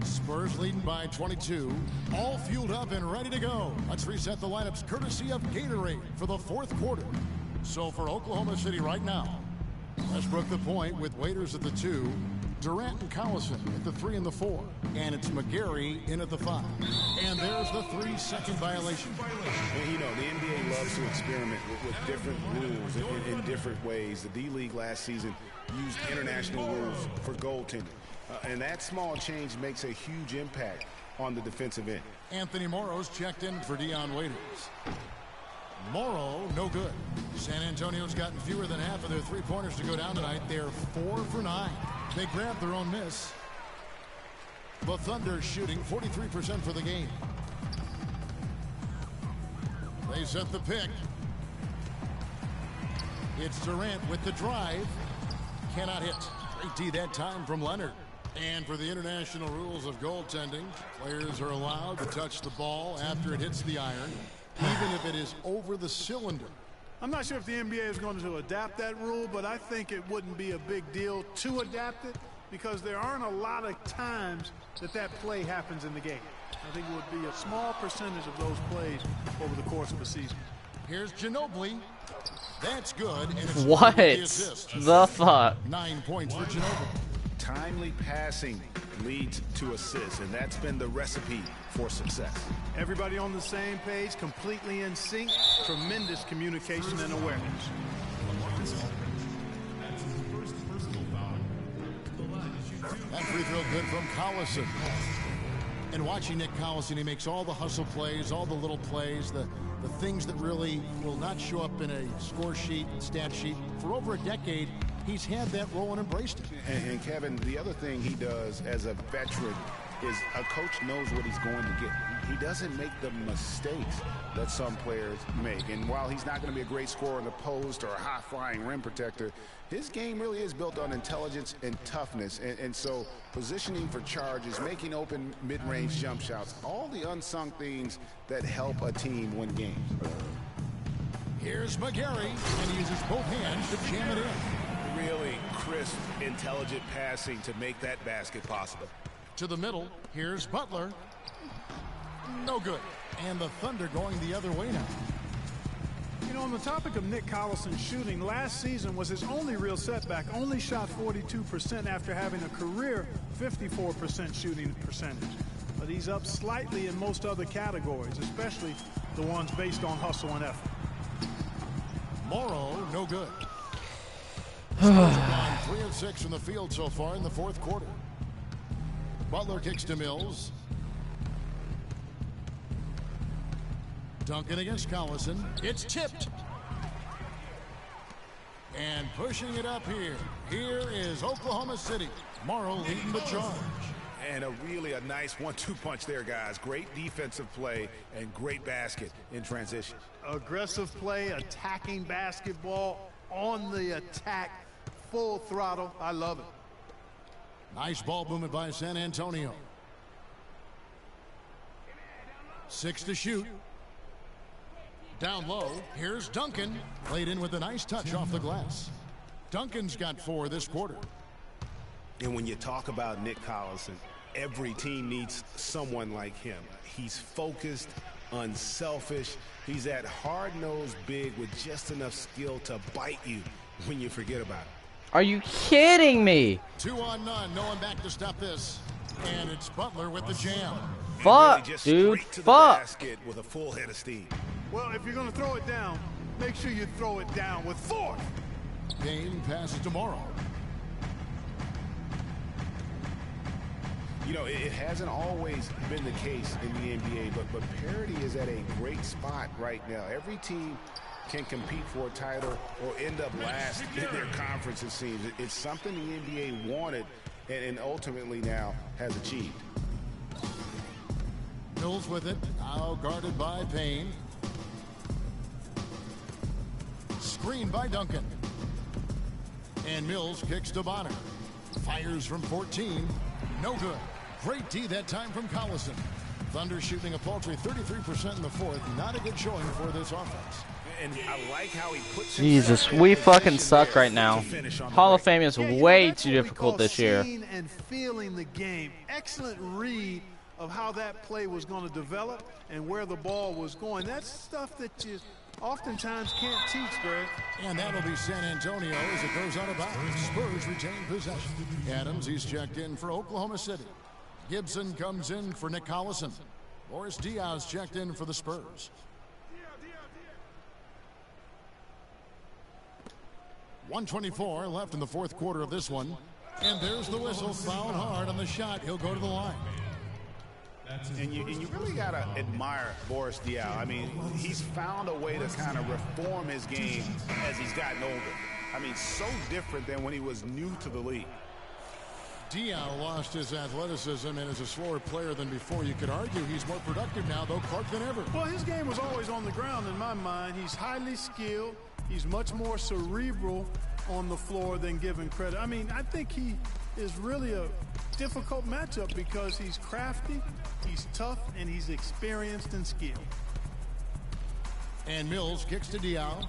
Spurs leading by 22. All fueled up and ready to go. Let's reset the lineups courtesy of Gatorade for the fourth quarter. So for Oklahoma City right now, Westbrook the point with Waiters at the 2. Durant and Collison at the 3 and the 4. And it's McGarry in at the 5. And there's the 3-second violation. And, you know, the NBA loves to experiment with different rules in different ways. The D-League last season used international rules for goaltending. And that small change makes a huge impact on the defensive end. Anthony Morrow's checked in for Dion Waiters. Morrow, no good. San Antonio's gotten fewer than half of their three-pointers to go down tonight. They're 4 for 9. They grabbed their own miss. The Thunder shooting 43% for the game. They set the pick. It's Durant with the drive. Cannot hit. Great D that time from Leonard. And for the international rules of goaltending, players are allowed to touch the ball after it hits the iron, even if it is over the cylinder. I'm not sure if the NBA is going to adapt that rule, but I think it wouldn't be a big deal to adapt it because there aren't a lot of times that play happens in the game. I think it would be a small percentage of those plays over the course of a season. Here's Ginobili. That's good. And it's What the assist. the fuck? 9 points for Ginobili. Timely passing leads to assists, and that's been the recipe for success. Everybody on the same page, completely in sync, tremendous communication and awareness. That's his first personal foul That free throw good from Collison. And watching Nick Collison, he makes all the hustle plays, all the little plays, the things that really will not show up in a score sheet, stat sheet. For over a decade, he's had that role and embraced it. And Kevin, the other thing he does as a veteran is a coach knows what he's going to get. He doesn't make the mistakes that some players make. And while he's not going to be a great scorer in the post or a high-flying rim protector, his game really is built on intelligence and toughness. And so positioning for charges, making open mid-range jump shots, all the unsung things that help a team win games. Here's McGarry, and he uses both hands to jam it in. Really crisp, intelligent passing to make that basket possible. To the middle, here's Butler. No good. And the Thunder going the other way now. You know, on the topic of Nick Collison shooting, last season was his only real setback. Only shot 42% after having a career 54% shooting percentage. But he's up slightly in most other categories, especially the ones based on hustle and effort. Morrow, no good. Spurs have gone 3 of 6 from the field so far in the fourth quarter. Butler kicks to Mills. Duncan against Collison. It's tipped. And pushing it up here. Here is Oklahoma City. Morrow leading the charge. And a nice 1-2 punch there, guys. Great defensive play and great basket in transition. Aggressive play, attacking basketball, on the attack, full throttle. I love it. Nice ball movement by San Antonio. 6 to shoot. Down low, here's Duncan. Played in with a nice touch off the glass. Duncan's got 4 this quarter. And when you talk about Nick Collison, every team needs someone like him. He's focused, unselfish. He's that hard-nosed big with just enough skill to bite you when you forget about it. Are you kidding me? 2 on none. No one back to stop this. And it's Butler with the jam. Fuck, really dude. To the Fuck. basket with a full head of steam. Well, if you're going to throw it down, make sure you throw it down with force. Payne passes to Morrow. You know, it hasn't always been the case in the NBA, but parity is at a great spot right now. Every team can compete for a title or end up last in their conference, it seems. It's something the NBA wanted and ultimately now has achieved. Mills with it. Now guarded by Payne. Screen by Duncan. And Mills kicks to Bonner. Fires from 14. No good. Great D that time from Collison. Thunder shooting a paltry 33% in the fourth. Not a good showing for this offense. And I like how he puts Jesus, we fucking suck right now. Hall of Fame is way too difficult this year. Seeing and feeling the game. Excellent read of how that play was going to develop and where the ball was going. That's stuff that you oftentimes can't teach, Greg. And that'll be San Antonio as it goes out of bounds. Spurs retain possession. Adams, he's checked in for Oklahoma City. Gibson comes in for Nick Collison. Boris Diaz checked in for the Spurs. 1:24 left in the fourth quarter of this one. And there's the whistle. Fouled hard on the shot. He'll go to the line. And you really got to admire Boris Diaw. I mean, he's found a way to kind of reform his game as he's gotten older. I mean, so different than when he was new to the league. Diaw lost his athleticism and is a slower player than before. You could argue he's more productive now, though, Clark, than ever. Well, his game was always on the ground in my mind. He's highly skilled. He's much more cerebral on the floor than given credit. I mean, I think he is really a difficult matchup because he's crafty, he's tough, and he's experienced and skilled. And Mills kicks to Diaw.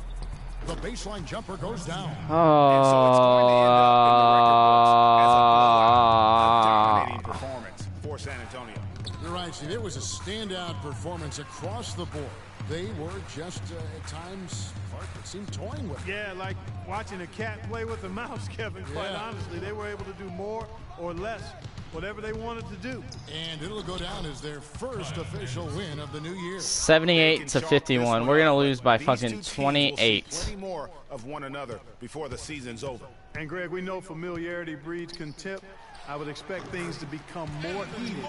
The baseline jumper goes down. And so it's going to end up in the record books as a blowout, a dominating performance for San Antonio. You're right, Steve. It was a standout performance across the board. They were just, at times, it seemed toying with it. Yeah, like watching a cat play with a mouse, Kevin, quite honestly. They were able to do more or less, whatever they wanted to do. And it'll go down as their first official win of the new year. 78-51. We're gonna lose by fucking 28. Plenty more of one another before the season's over. And Greg, we know familiarity breeds contempt. I would expect things to become more heated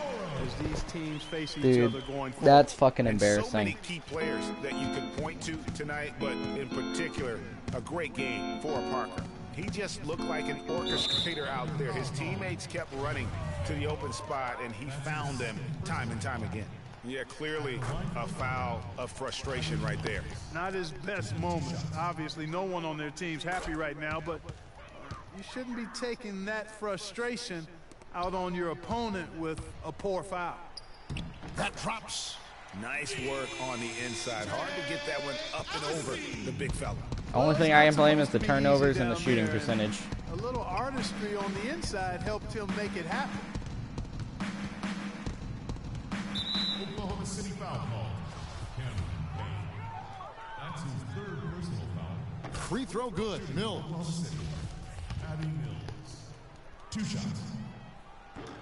as these teams face each Dude, other going forward. that's fucking And so embarrassing. many key players that you could point to tonight, but in particular, a great game for Parker. He just looked like an orchestrator out there. His teammates kept running to the open spot, and he found them time and time again. Yeah, clearly a foul of frustration right there. Not his best moment. Obviously, no one on their team's happy right now, but you shouldn't be taking that frustration out on your opponent with a poor foul. That drops. Nice work on the inside. Hard to get that one up and over the big fella. Only thing I can blame is the turnovers and the shooting percentage. A little artistry on the inside helped him make it happen. Oklahoma City foul call. Cameron Payne. That's his third personal foul. Free throw good. Oklahoma Mills. City. Patty Mills. 2 shots.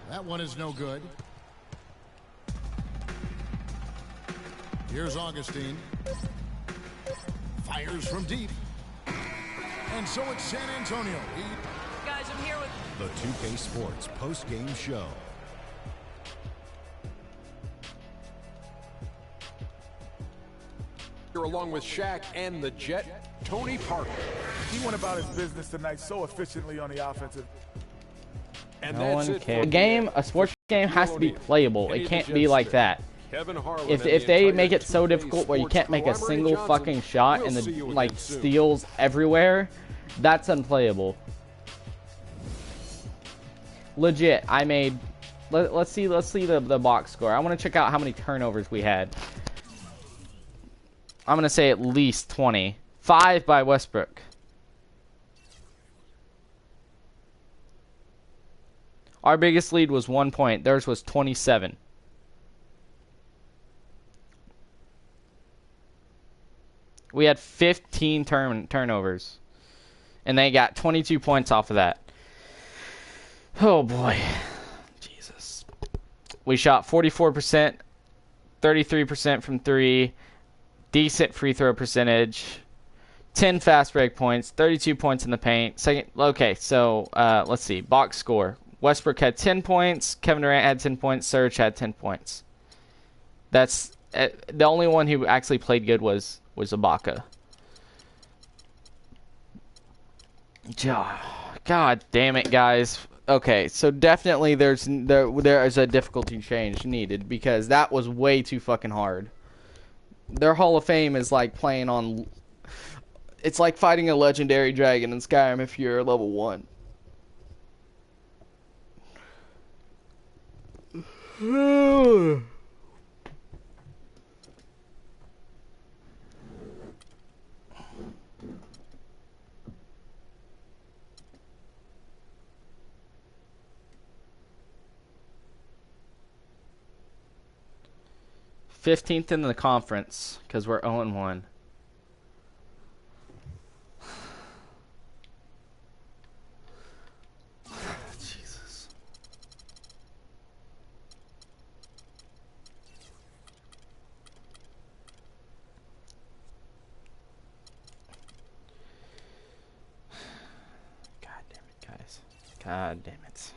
That one is no good. Here's Augustine. Fires from deep. And so it's San Antonio. Guys, I'm here with The 2K Sports post-game show. Here along with Shaq and the Jet, Tony Parker. He went about his business tonight so efficiently on the offensive. And No that's one it cares. for A game, a sports game has to be playable. It can't be like that. Kevin Harlan If and if the they entire make it so 2K difficult where you Sports can't make a crew, I'm single Ernie fucking Johnson. shot We'll and see the you like again soon. steals everywhere, that's unplayable. Legit, I made. Let's see the box score. I want to check out how many turnovers we had. I'm gonna say at least 20. 5 by Westbrook. Our biggest lead was 1 point. Theirs was 27. We had 15 turnovers. And they got 22 points off of that. Oh boy. Jesus. We shot 44%, 33% from 3. Decent free throw percentage. 10 fast break points, 32 points in the paint. Okay, so let's see. Box score. Westbrook had 10 points. Kevin Durant had 10 points. Serge had 10 points. That's the only one who actually played good was Ibaka. God damn it, guys. Okay, so definitely there is a difficulty change needed because that was way too fucking hard. Their Hall of Fame is like playing on. It's like fighting a legendary dragon in Skyrim if you're level 1. Ooh. 15th in the conference because we're 0-1. Jesus. God damn it, guys. God damn it.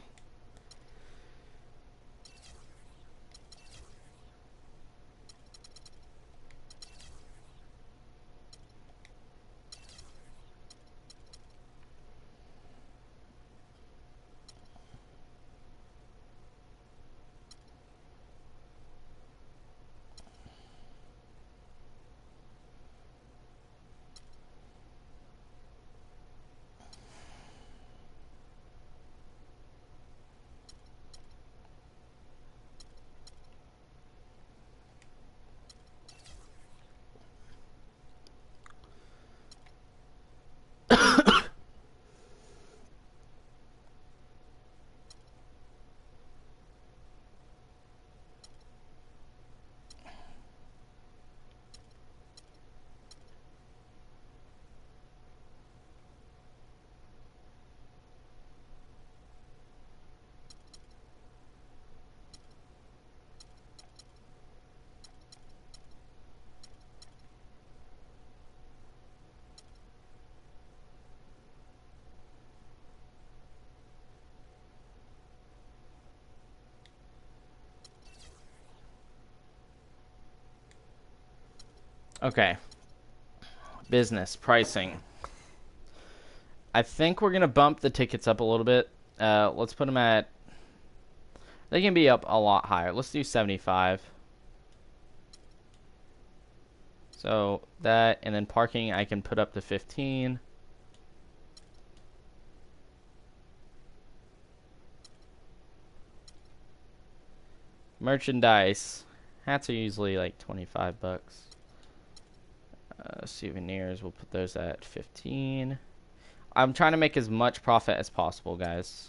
Okay. Business pricing. I think we're gonna bump the tickets up a little bit. Let's put them at. They can be up a lot higher. Let's do 75. So that, and then parking I can put up to 15. Merchandise. Hats are usually like 25 bucks. Souvenirs, we'll put those at 15. I'm trying to make as much profit as possible, guys.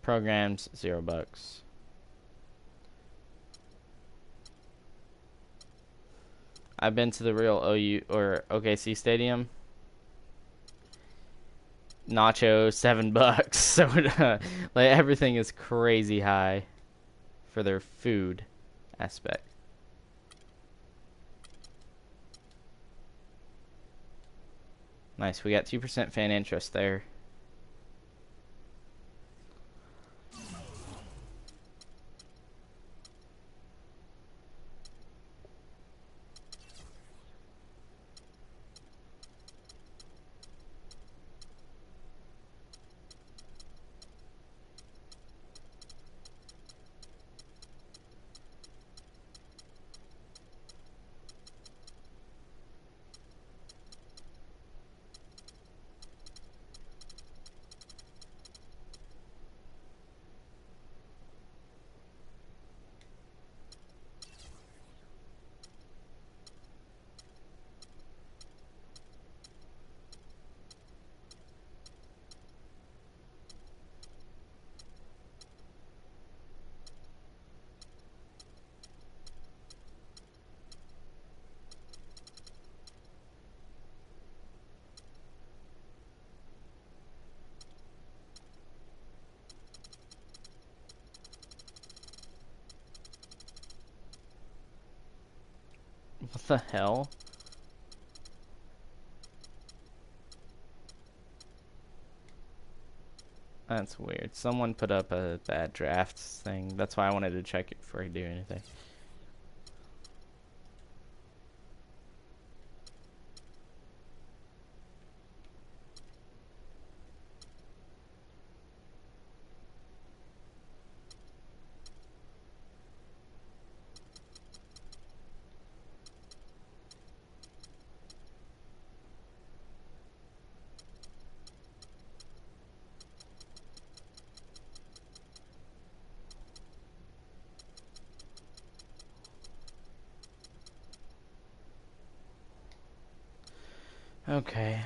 Programs, $0. I've been to the real OU or OKC stadium. Nacho, $7. So like everything is crazy high for their food aspect. Nice, we got 2% fan interest there. What the hell? That's weird. Someone put up a bad drafts thing. That's why I wanted to check it before I do anything. Okay.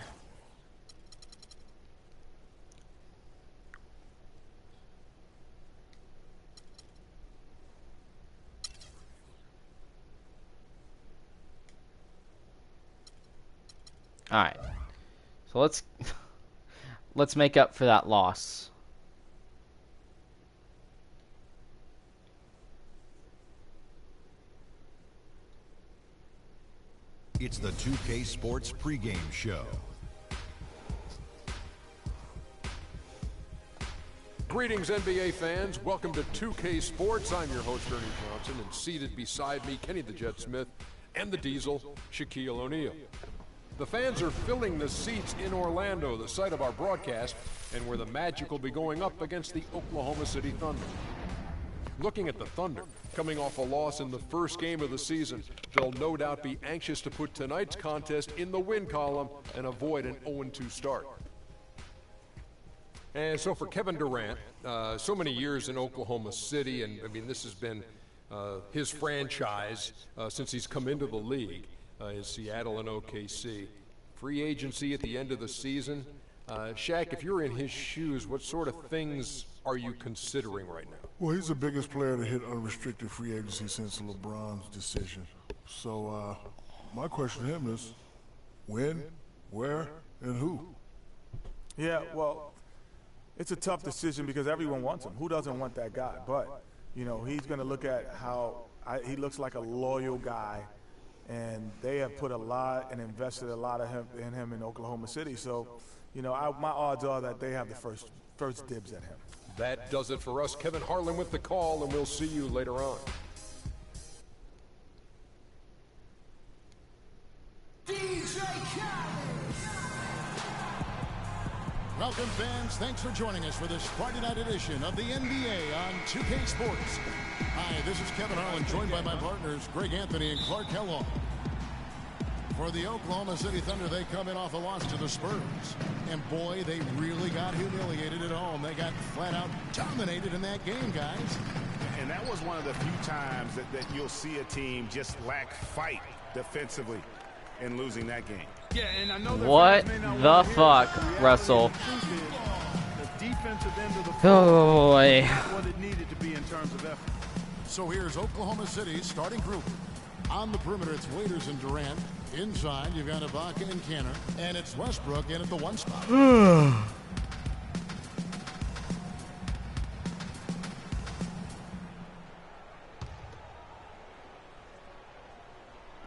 All right. So let's make up for that loss. It's the 2K Sports pregame show. Greetings, NBA fans. Welcome to 2K Sports. I'm your host, Ernie Johnson, and seated beside me, Kenny the Jet Smith, and the Diesel, Shaquille O'Neal. The fans are filling the seats in Orlando, the site of our broadcast, and where the Magic will be going up against the Oklahoma City Thunder. Looking at the Thunder, coming off a loss in the first game of the season, they'll no doubt be anxious to put tonight's contest in the win column and avoid an 0-2 start. And so for Kevin Durant, so many years in Oklahoma City, and I mean this has been his franchise since he's come into the league in Seattle and OKC. Free agency at the end of the season. Shaq, if you're in his shoes, what sort of things are you considering right now? Well, he's the biggest player to hit unrestricted free agency since LeBron's decision. So my question to him is, when, where, and who? Yeah, well, it's a tough decision because everyone wants him. Who doesn't want that guy? But, you know, he's going to look at how he looks like a loyal guy, and they have put a lot and invested a lot of in him in Oklahoma City. So, you know, my odds are that they have the first dibs at him. That does it for us. Kevin Harlan with the call, and we'll see you later on. Welcome, fans. Thanks for joining us for this Friday night edition of the NBA on 2K Sports. Hi, this is Kevin Harlan, joined by my partners, Greg Anthony and Clark Kellogg. For the Oklahoma City Thunder, they come in off a loss to the Spurs. And boy, they really got humiliated at home. They got flat out dominated in that game, guys. And that was one of the few times that you'll see a team just lack fight defensively in losing that game. Yeah, and I know What the fuck, Russell? The defensive end of the Oh boy. what it needed to be in terms of effort. So here's Oklahoma City's starting group. On the perimeter, it's Waiters and Durant. Inside, you've got Ibaka and Kanter. And it's Westbrook in at the one spot.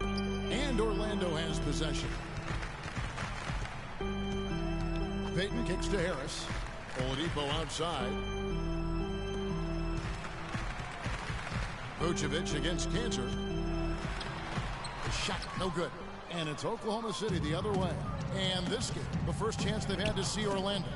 And Orlando has possession. Payton kicks to Harris. Oladipo outside. Vucevic against Cantor. The shot, no good. And it's Oklahoma City the other way. And this game, the first chance they've had to see Orlando.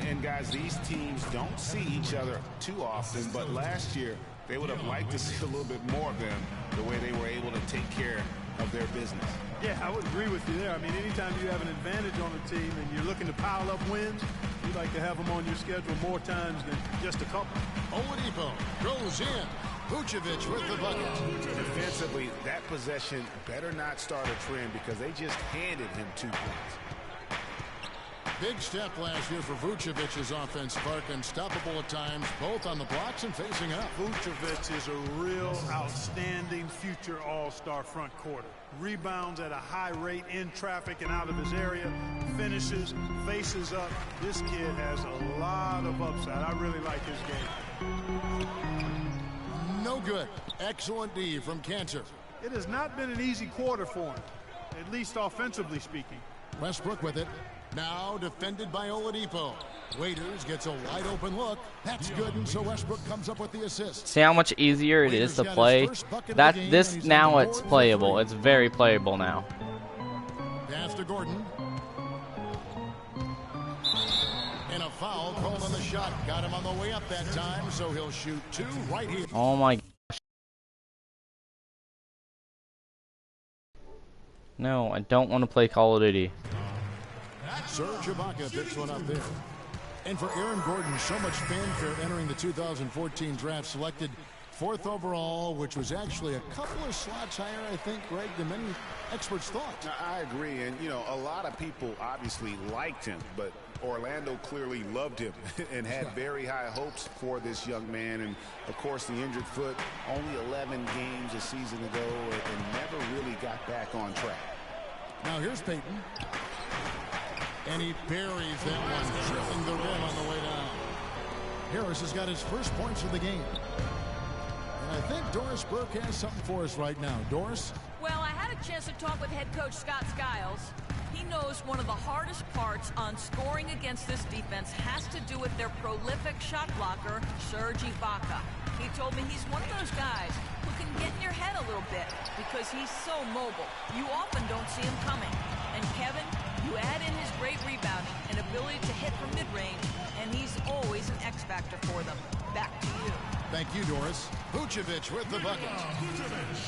And guys, these teams don't see each other too often, but last year they would have liked to see a little bit more of them, the way they were able to take care of their business. Yeah, I would agree with you there. I mean, anytime you have an advantage on the team and you're looking to pile up wins, you'd like to have them on your schedule more times than just a couple. Oladipo goes in. Vucevic with the bucket. Defensively, that possession better not start a trend because they just handed him 2 points. Big step last year for Vucevic's offense, Clark. Unstoppable at times, both on the blocks and facing up. Vucevic is a real outstanding future all-star front courter. Rebounds at a high rate in traffic and out of his area. Finishes, faces up. This kid has a lot of upside. I really like his game. No good. Excellent D from Cantor. It has not been an easy quarter for him, at least offensively speaking. Westbrook with it. Now defended by Oladipo. Waiters gets a wide open look. That's good, and so Westbrook comes up with the assist. See how much easier it is to play? This now it's playable. It's very playable now. Pass to Gordon. And a foul called on the shot. Got him on the way up that time, so he'll shoot 2 right here. Oh my gosh. No, I don't want to play Call of Duty. Serge Ibaka picks one up there. And for Aaron Gordon, so much fanfare entering the 2014 draft, selected 4th overall, which was actually a couple of slots higher, I think, Greg, than many experts thought. I agree, and you know, a lot of people obviously liked him, but Orlando clearly loved him and had very high hopes for this young man. And of course, the injured foot, only 11 games a season ago, and never really got back on track. Now here's Payton. And he buries that one, tripping the rim on the way down. Harris has got his first points of the game. And I think Doris Burke has something for us right now. Doris? Well, I had a chance to talk with head coach Scott Skiles. He knows one of the hardest parts on scoring against this defense has to do with their prolific shot blocker, Serge Ibaka. He told me he's one of those guys who can get in your head a little bit because he's so mobile. You often don't see him coming. And Kevin, you add in his great rebounding and ability to hit from mid-range, and he's always an X factor for them. Back to you. Thank you, Doris. Vucevic with the bucket.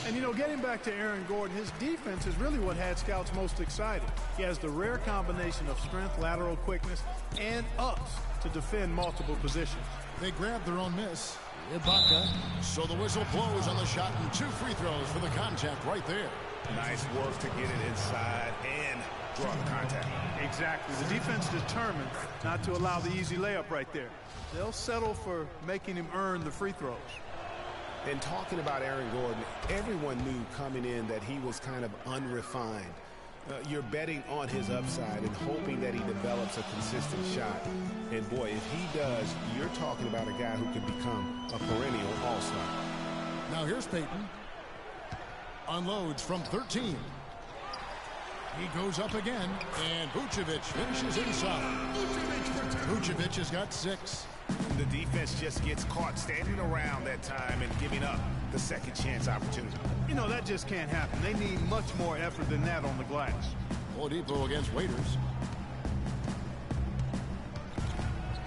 And, you know, getting back to Aaron Gordon, his defense is really what had scouts most excited. He has the rare combination of strength, lateral quickness, and ups to defend multiple positions. They grabbed their own miss. Ibaka. So the whistle blows on the shot, and 2 free throws for the contact right there. Nice work to get it inside and draw the contact. Exactly. The defense determined not to allow the easy layup right there. They'll settle for making him earn the free throws. And talking about Aaron Gordon, everyone knew coming in that he was kind of unrefined. You're betting on his upside and hoping that he develops a consistent shot. And boy, if he does, you're talking about a guy who could become a perennial all-star. Now here's Payton. Unloads from 13. He goes up again, and Vucevic finishes inside. Vucevic has got 6. The defense just gets caught standing around that time and giving up the second chance opportunity. You know, that just can't happen. They need much more effort than that on the glass. Oladipo against Waiters.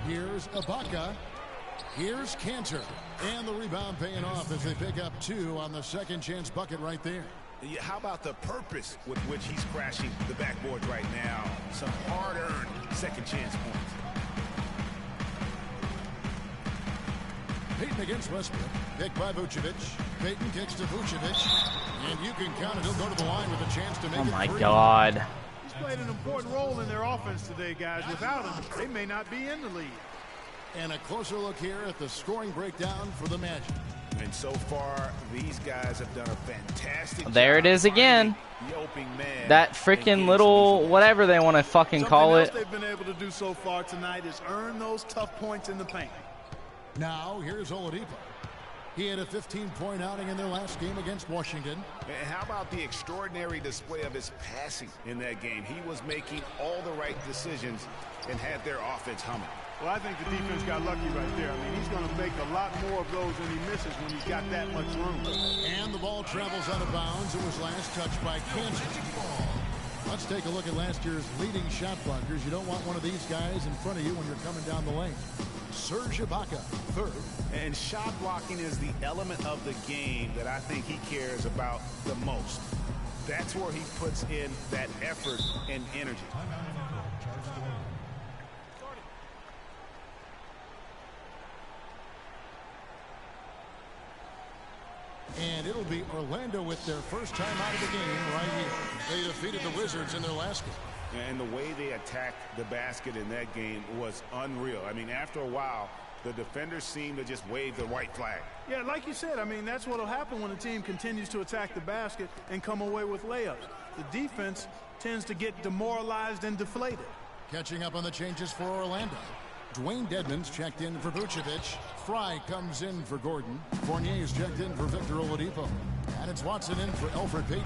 Here's Ibaka. Here's Cantor. And the rebound paying off as they pick up 2 on the second chance bucket right there. Yeah, how about the purpose with which he's crashing the backboards right now? Some hard-earned second chance points. Payton against Westbrook. Picked by Vucevic. Payton kicks to Vucevic. And you can count it. He'll go to the line with a chance to make it. Oh my 3. God. He's played an important role in their offense today, guys. Without him, they may not be in the lead. And a closer look here at the scoring breakdown for the Magic. And so far, these guys have done a fantastic job. There it is again. The opening man. That freaking little whatever they want to fucking call it. Something else they've been able to do so far tonight is earn those tough points in the paint. Now, here's Oladipo. He had a 15-point outing in their last game against Washington. And how about the extraordinary display of his passing in that game? He was making all the right decisions and had their offense humming. Well, I think the defense got lucky right there. I mean, he's going to make a lot more of those than he misses when he's got that much room. And the ball travels out of bounds. It was last touched by Kansas. Let's take a look at last year's leading shot blockers. You don't want one of these guys in front of you when you're coming down the lane. Serge Ibaka, 3rd. And shot blocking is the element of the game that I think he cares about the most. That's where he puts in that effort and energy. And it'll be Orlando with their first time out of the game right here. They defeated the Wizards in their last game. And the way they attacked the basket in that game was unreal. I mean, after a while, the defenders seemed to just wave the white flag. Yeah, like you said, I mean, that's what will happen when a team continues to attack the basket and come away with layups. The defense tends to get demoralized and deflated. Catching up on the changes for Orlando. Dwayne Dedmon's checked in for Vucevic. Fry comes in for Gordon. Fournier's checked in for Victor Oladipo. And it's Watson in for Elfrid Payton.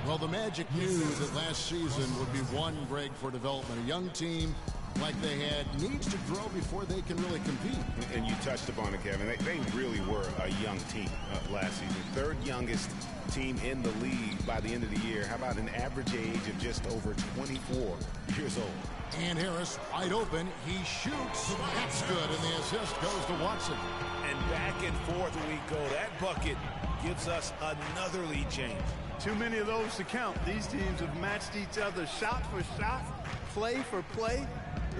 Well, the Magic knew that last season would be one break for development. A young team like they had needs to grow before they can really compete. And you touched upon it, Kevin. They really were a young team last season. 3rd youngest team in the league by the end of the year. How about an average age of just over 24 years old? And Harris wide open. He shoots. That's good. And the assist goes to Watson. And back and forth we go. That bucket gives us another lead change. Too many of those to count. These teams have matched each other shot for shot, play for play.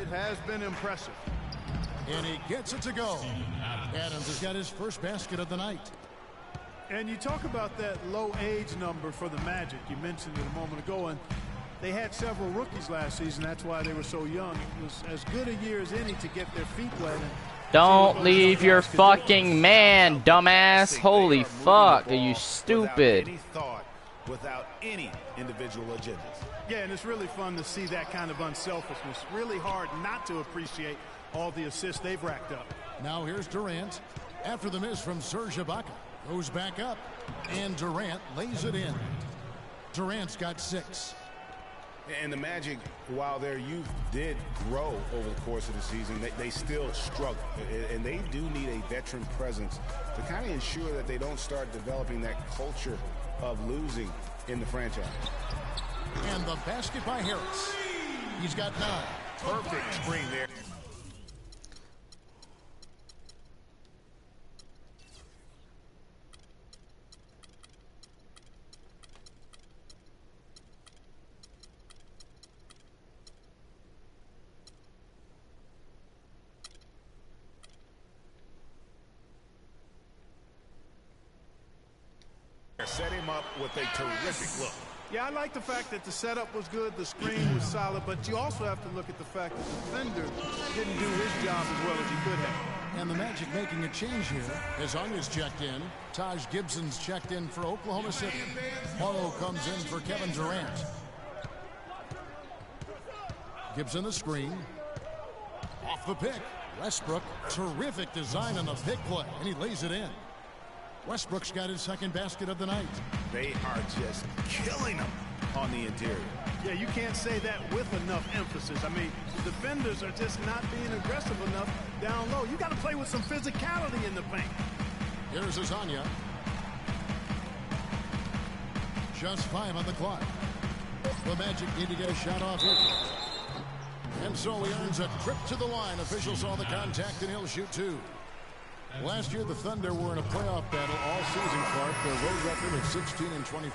It has been impressive. And he gets it to go. Adams has got his first basket of the night. And you talk about that low age number for the Magic. You mentioned it a moment ago, and they had several rookies last season. That's why they were so young. It was as good a year as any to get their feet wet. Don't leave your fucking man, dumbass. Holy fuck, are you stupid? Without any individual agendas. Yeah, and it's really fun to see that kind of unselfishness. Really hard not to appreciate all the assists they've racked up. Now here's Durant. After the miss from Serge Ibaka. Goes back up. And Durant lays it in. Durant's got 6. And the Magic, while their youth did grow over the course of the season, they still struggle. And they do need a veteran presence to kind of ensure that they don't start developing that culture of losing in the franchise. And the basket by Harris. He's got 9. Perfect screen there. Set him up with a terrific look. Yeah, I like the fact that the setup was good, the screen was solid, but you also have to look at the fact that the defender didn't do his job as well as he could have. And the Magic making a change here. Hezonja's checked in. Taj Gibson's checked in for Oklahoma City. Morrow comes in for Kevin Durant. Gibson the screen. Off the pick. Westbrook, terrific design on the pick play, and he lays it in. Westbrook's got his second basket of the night. They are just killing them on the interior. Yeah, you can't say that with enough emphasis. I mean, the defenders are just not being aggressive enough down low. You got to play with some physicality in the paint. Here's Hezonja. Just 5 on the clock. The Magic need to get a shot off here. And so he earns a trip to the line. Officials saw the contact, and he'll shoot 2. Last year, the Thunder were in a playoff battle all season, Clark. Their road record of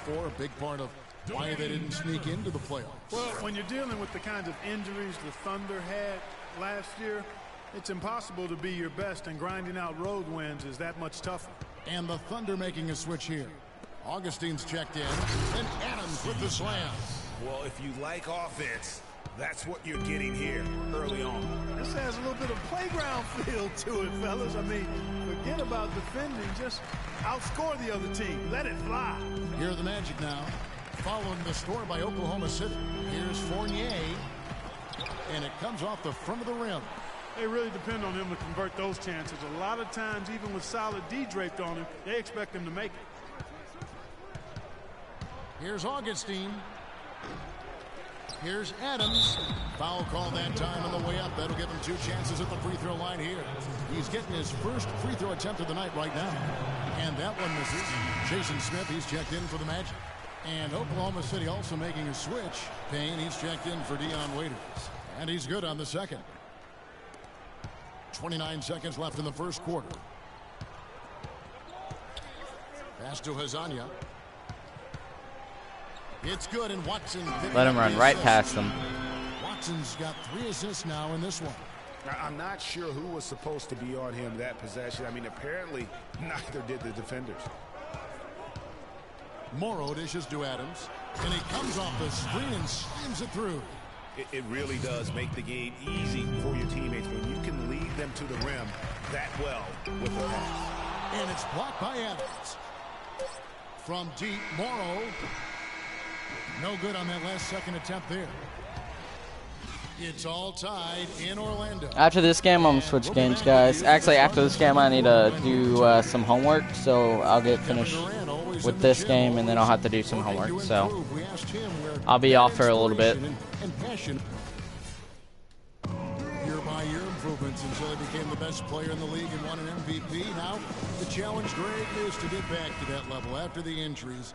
16-24, a big part of why they didn't sneak into the playoffs. Well, when you're dealing with the kinds of injuries the Thunder had last year, it's impossible to be your best, and grinding out road wins is that much tougher. And the Thunder making a switch here. Augustine's checked in, and Adams with the slam. Well, if you like offense, that's what you're getting here early on. This has a little bit of playground feel to it, fellas. I mean, forget about defending. Just outscore the other team. Let it fly. Here are the Magic now. Following the score by Oklahoma City. Here's Fournier. And it comes off the front of the rim. They really depend on him to convert those chances. A lot of times, even with solid D draped on him, they expect him to make it. Here's Augustine. Here's Adams. Foul call that time on the way up. That'll give him 2 chances at the free throw line here. He's getting his first free throw attempt of the night right now. And that one misses. Jason Smith, he's checked in for the Magic. And Oklahoma City also making a switch. Payne, he's checked in for Dion Waiters. And he's good on the second. 29 seconds left in the first quarter. Pass to Hazanya. It's good, and Watson. Let him run right past them. Watson's got 3 assists now in this one. I'm not sure who was supposed to be on him that possession. I mean, apparently neither did the defenders. Morrow dishes to Adams, and he comes off the screen and slams it through. It really does make the game easy for your teammates when you can lead them to the rim that well with the pass. And it's blocked by Adams. From deep, Morrow. No good on that last second attempt there. It's all tied in Orlando. After this game, I'm going to switch games, guys. Actually, after this game, I need to do some homework, so I'll get finished with this game, and then I'll have to do some homework. So I'll be off for a little bit. Year-by-year improvements until he became the best player in the league and won an MVP. Now, the challenge, Greg, is to get back to that level after the injuries.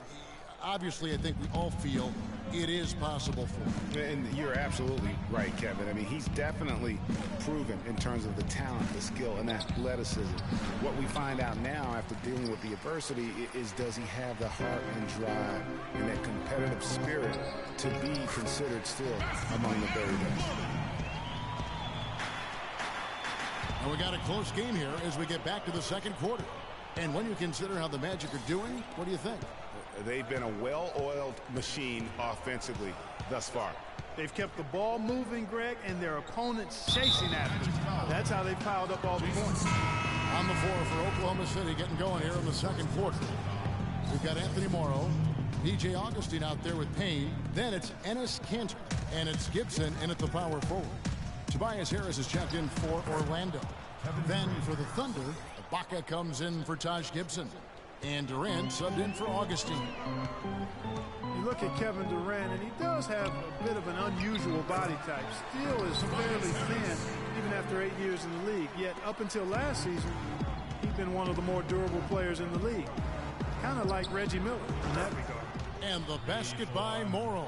Obviously, I think we all feel it is possible for him. And you're absolutely right, Kevin. I mean, he's definitely proven in terms of the talent, the skill, and athleticism. What we find out now after dealing with the adversity is, does he have the heart and drive and that competitive spirit to be considered still among the very best? And we got a close game here as we get back to the second quarter. And when you consider how the Magic are doing, what do you think? They've been a well-oiled machine offensively thus far. They've kept the ball moving, Greg, and their opponents chasing after them. That's how they piled up all the points. On the floor for Oklahoma City getting going here in the second quarter. We've got Anthony Morrow, P.J. Augustine out there with Payne. Then it's Enes Kanter, and it's Gibson in at the power forward. Tobias Harris is checked in for Orlando. Then for the Thunder, Ibaka comes in for Taj Gibson. And Durant subbed in for Augustine. You look at Kevin Durant, and he does have a bit of an unusual body type. Still is fairly thin, even after 8 years in the league. Yet up until last season, he'd been one of the more durable players in the league. Kind of like Reggie Miller in that regard. And the basket by Morrow.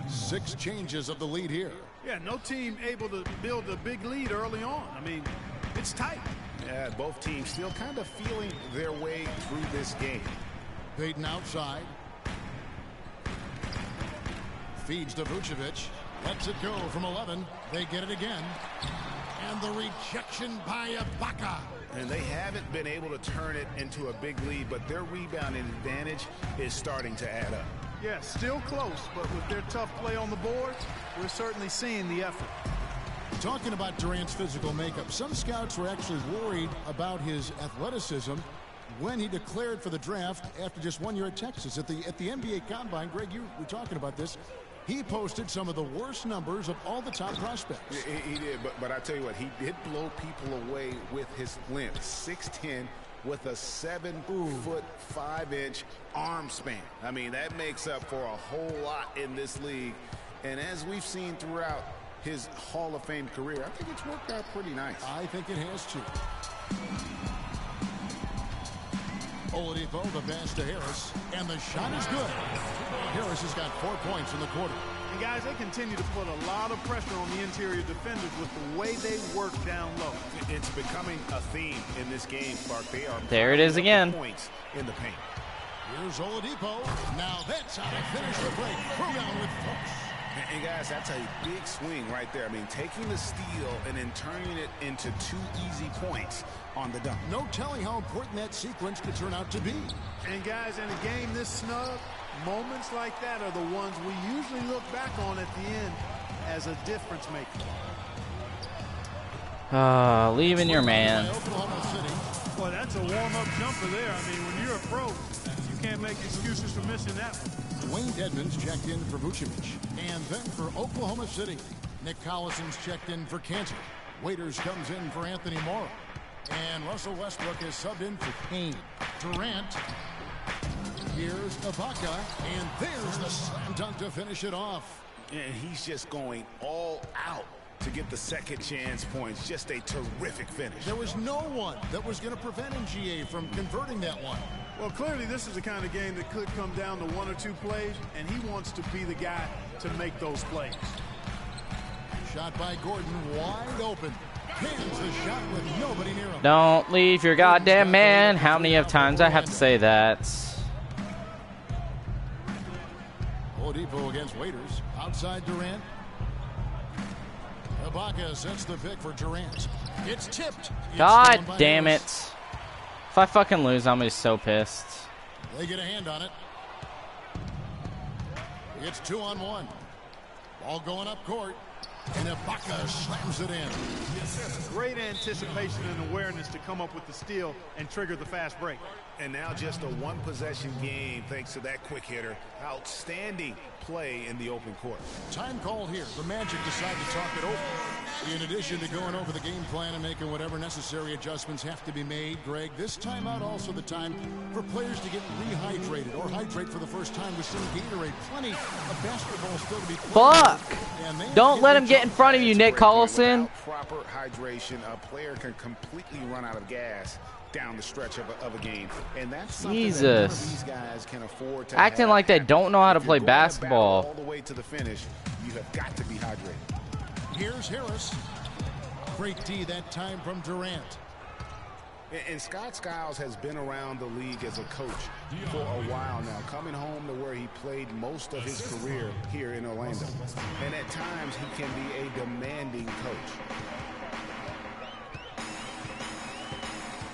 6 changes of the lead here. Yeah, no team able to build a big lead early on. I mean, it's tight. Yeah, both teams still kind of feeling their way through this game. Payton outside. Feeds to Vucevic. Lets it go from 11. They get it again. And the rejection by Ibaka. And they haven't been able to turn it into a big lead, but their rebounding advantage is starting to add up. Yeah, still close, but with their tough play on the boards, we're certainly seeing the effort. Talking about Durant's physical makeup, some scouts were actually worried about his athleticism when he declared for the draft after just 1 year at Texas. At the NBA Combine, Greg, you were talking about this. He posted some of the worst numbers of all the top prospects. He did, but I tell you what, he did blow people away with his length. 6'10", with a 7'5" arm span. I mean, that makes up for a whole lot in this league. And as we've seen throughout his Hall of Fame career, I think it's worked out pretty nice. I think it has too. Oladipo, the pass to Harris, and the shot is good. Harris has got 4 points in the quarter. And guys, they continue to put a lot of pressure on the interior defenders with the way they work down low. It's becoming a theme in this game, Clark. They are there it is again. Points in the paint. Here's Oladipo. Now that's how to finish the break. Throw down with force. And guys, that's a big swing right there. I mean, taking the steal and then turning it into 2 easy points on the dunk. No telling how important that sequence could turn out to be. And guys, in a game this snug, moments like that are the ones we usually look back on at the end as a difference maker. Leaving your man. Well, that's a warm-up jumper there. I mean, when you're a pro, you can't make excuses for missing that one. Wayne Dedmon's checked in for Vucevic. And then for Oklahoma City, Nick Collison's checked in for Kansas. Waiters comes in for Anthony Morrow. And Russell Westbrook is subbed in for Payne. Durant. Here's Ibaka. And there's the slam dunk to finish it off. And he's just going all out to get the second chance points. Just a terrific finish. There was no one that was going to prevent MGA from converting that one. Well, clearly this is the kind of game that could come down to 1 or 2 plays, and he wants to be the guy to make those plays. Shot by Gordon, wide open. Hands the shot with nobody near him. Don't leave your goddamn man. How many of times I have to say that? Oladipo against Waiters. Outside Durant. Ibaka sets the pick for Durant. It's tipped. It's God stolen by damn it. Harris. If I fucking lose, I'm gonna be so pissed. They get a hand on it. It's 2-on-1. Ball going up court. And Ibaka slams it in. Great anticipation and awareness to come up with the steal and trigger the fast break. And now just a 1-possession game thanks to that quick hitter. Outstanding play in the open court. Time called here. The Magic decide to talk it over. In addition to going over the game plan and making whatever necessary adjustments have to be made, Greg, this timeout also the time for players to get rehydrated or hydrate for the first time with some Gatorade. Plenty of basketball still to be played. Fuck! Don't let him get in front of you, Nick Collison. Without proper hydration, a player can completely run out of gas down the stretch of a game, and that's something that none of these guys can afford to acting like they don't know how to play If you're going to battle basketball. all the way to the finish, you have got to be hydrated. Here's Harris. Great D that time from Durant. And Scott Skiles has been around the league as a coach for a while now, coming home to where he played most of his career here in Orlando. And at times, he can be a demanding coach.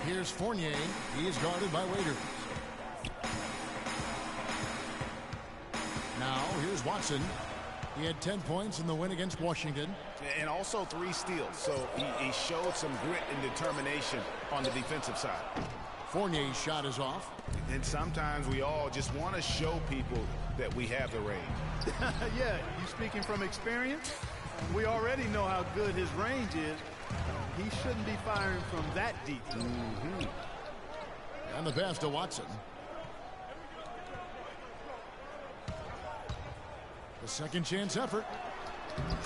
Here's Fournier. He is guarded by Waiters. Now, here's Watson. He had 10 points in the win against Washington. And also 3 steals, so he showed some grit and determination on the defensive side. Fournier's shot is off. And sometimes we all just want to show people that we have the range. Yeah, you speaking from experience? We already know how good his range is. He shouldn't be firing from that deep. And the pass to Watson. The second chance effort.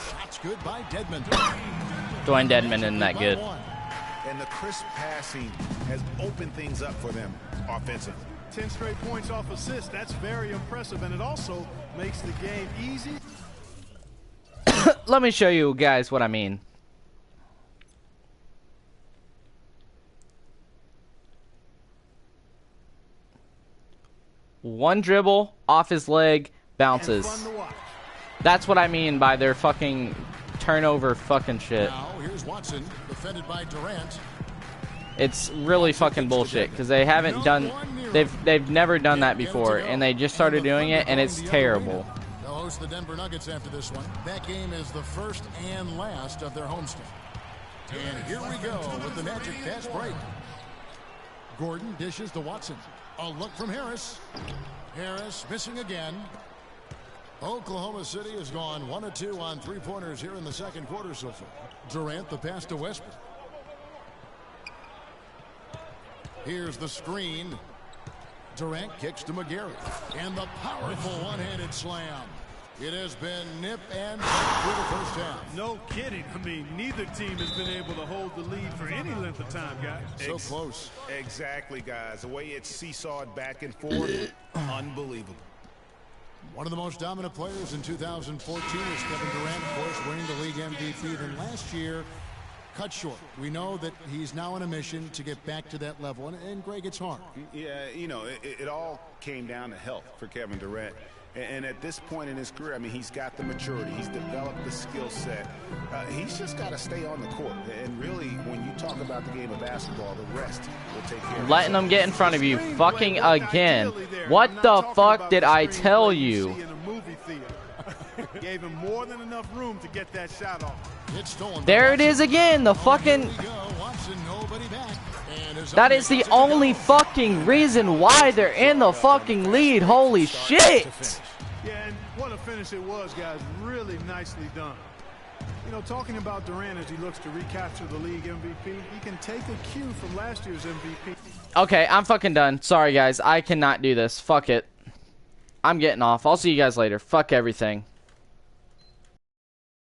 Shots good by Dedmon. Dwayne Dedmon isn't that good. And the crisp passing has opened things up for them offensively. 10 straight points off assists. That's very impressive, and it also makes the game easy. Let me show you guys what I mean. One dribble, off his leg, bounces. That's what I mean by their fucking turnover fucking shit. Now here's Watson, defended by Durant. It's really fucking bullshit because they haven't done, they've never done that before, and they just started doing it, and it's terrible. They'll host the Denver Nuggets after this one. That game is the first and last of their homestand. And here we go with the Magic fast break. Gordon dishes to Watson. A look from Harris. Harris missing again. Oklahoma City has gone 1 of 2 on 3-pointers here in the second quarter so far. Durant the pass to Westbrook. Here's the screen. Durant kicks to McGarry. And the powerful one-handed slam. It has been nip and tuck through the first half. No kidding. I mean, neither team has been able to hold the lead for any length of time, guys. So close. Exactly, guys. The way it's seesawed back and forth, unbelievable. One of the most dominant players in 2014 is Kevin Durant, of course, winning the league MVP. Then last year, cut short. We know that he's now on a mission to get back to that level, and Greg, it's hard. Yeah, you know, it all came down to health for Kevin Durant. And at this point in his career, I mean, he's got the maturity. He's developed the skill set. He's just got to stay on the court. And really, when you talk about the game of basketball, the rest will take care of it. Letting them get in front of you fucking again. What the fuck did I tell you? Gave him more than enough room to get that shot off. There it is again. The fucking... That is the only fucking reason why they're in the fucking lead. Holy shit. Yeah, and what a finish it was, guys. Really nicely done. You know, talking about Durant as he looks to recapture the league MVP, he can take a cue from last year's MVP. Okay, I'm fucking done. Sorry, guys. I cannot do this. Fuck it. I'm getting off. I'll see you guys later. Fuck everything.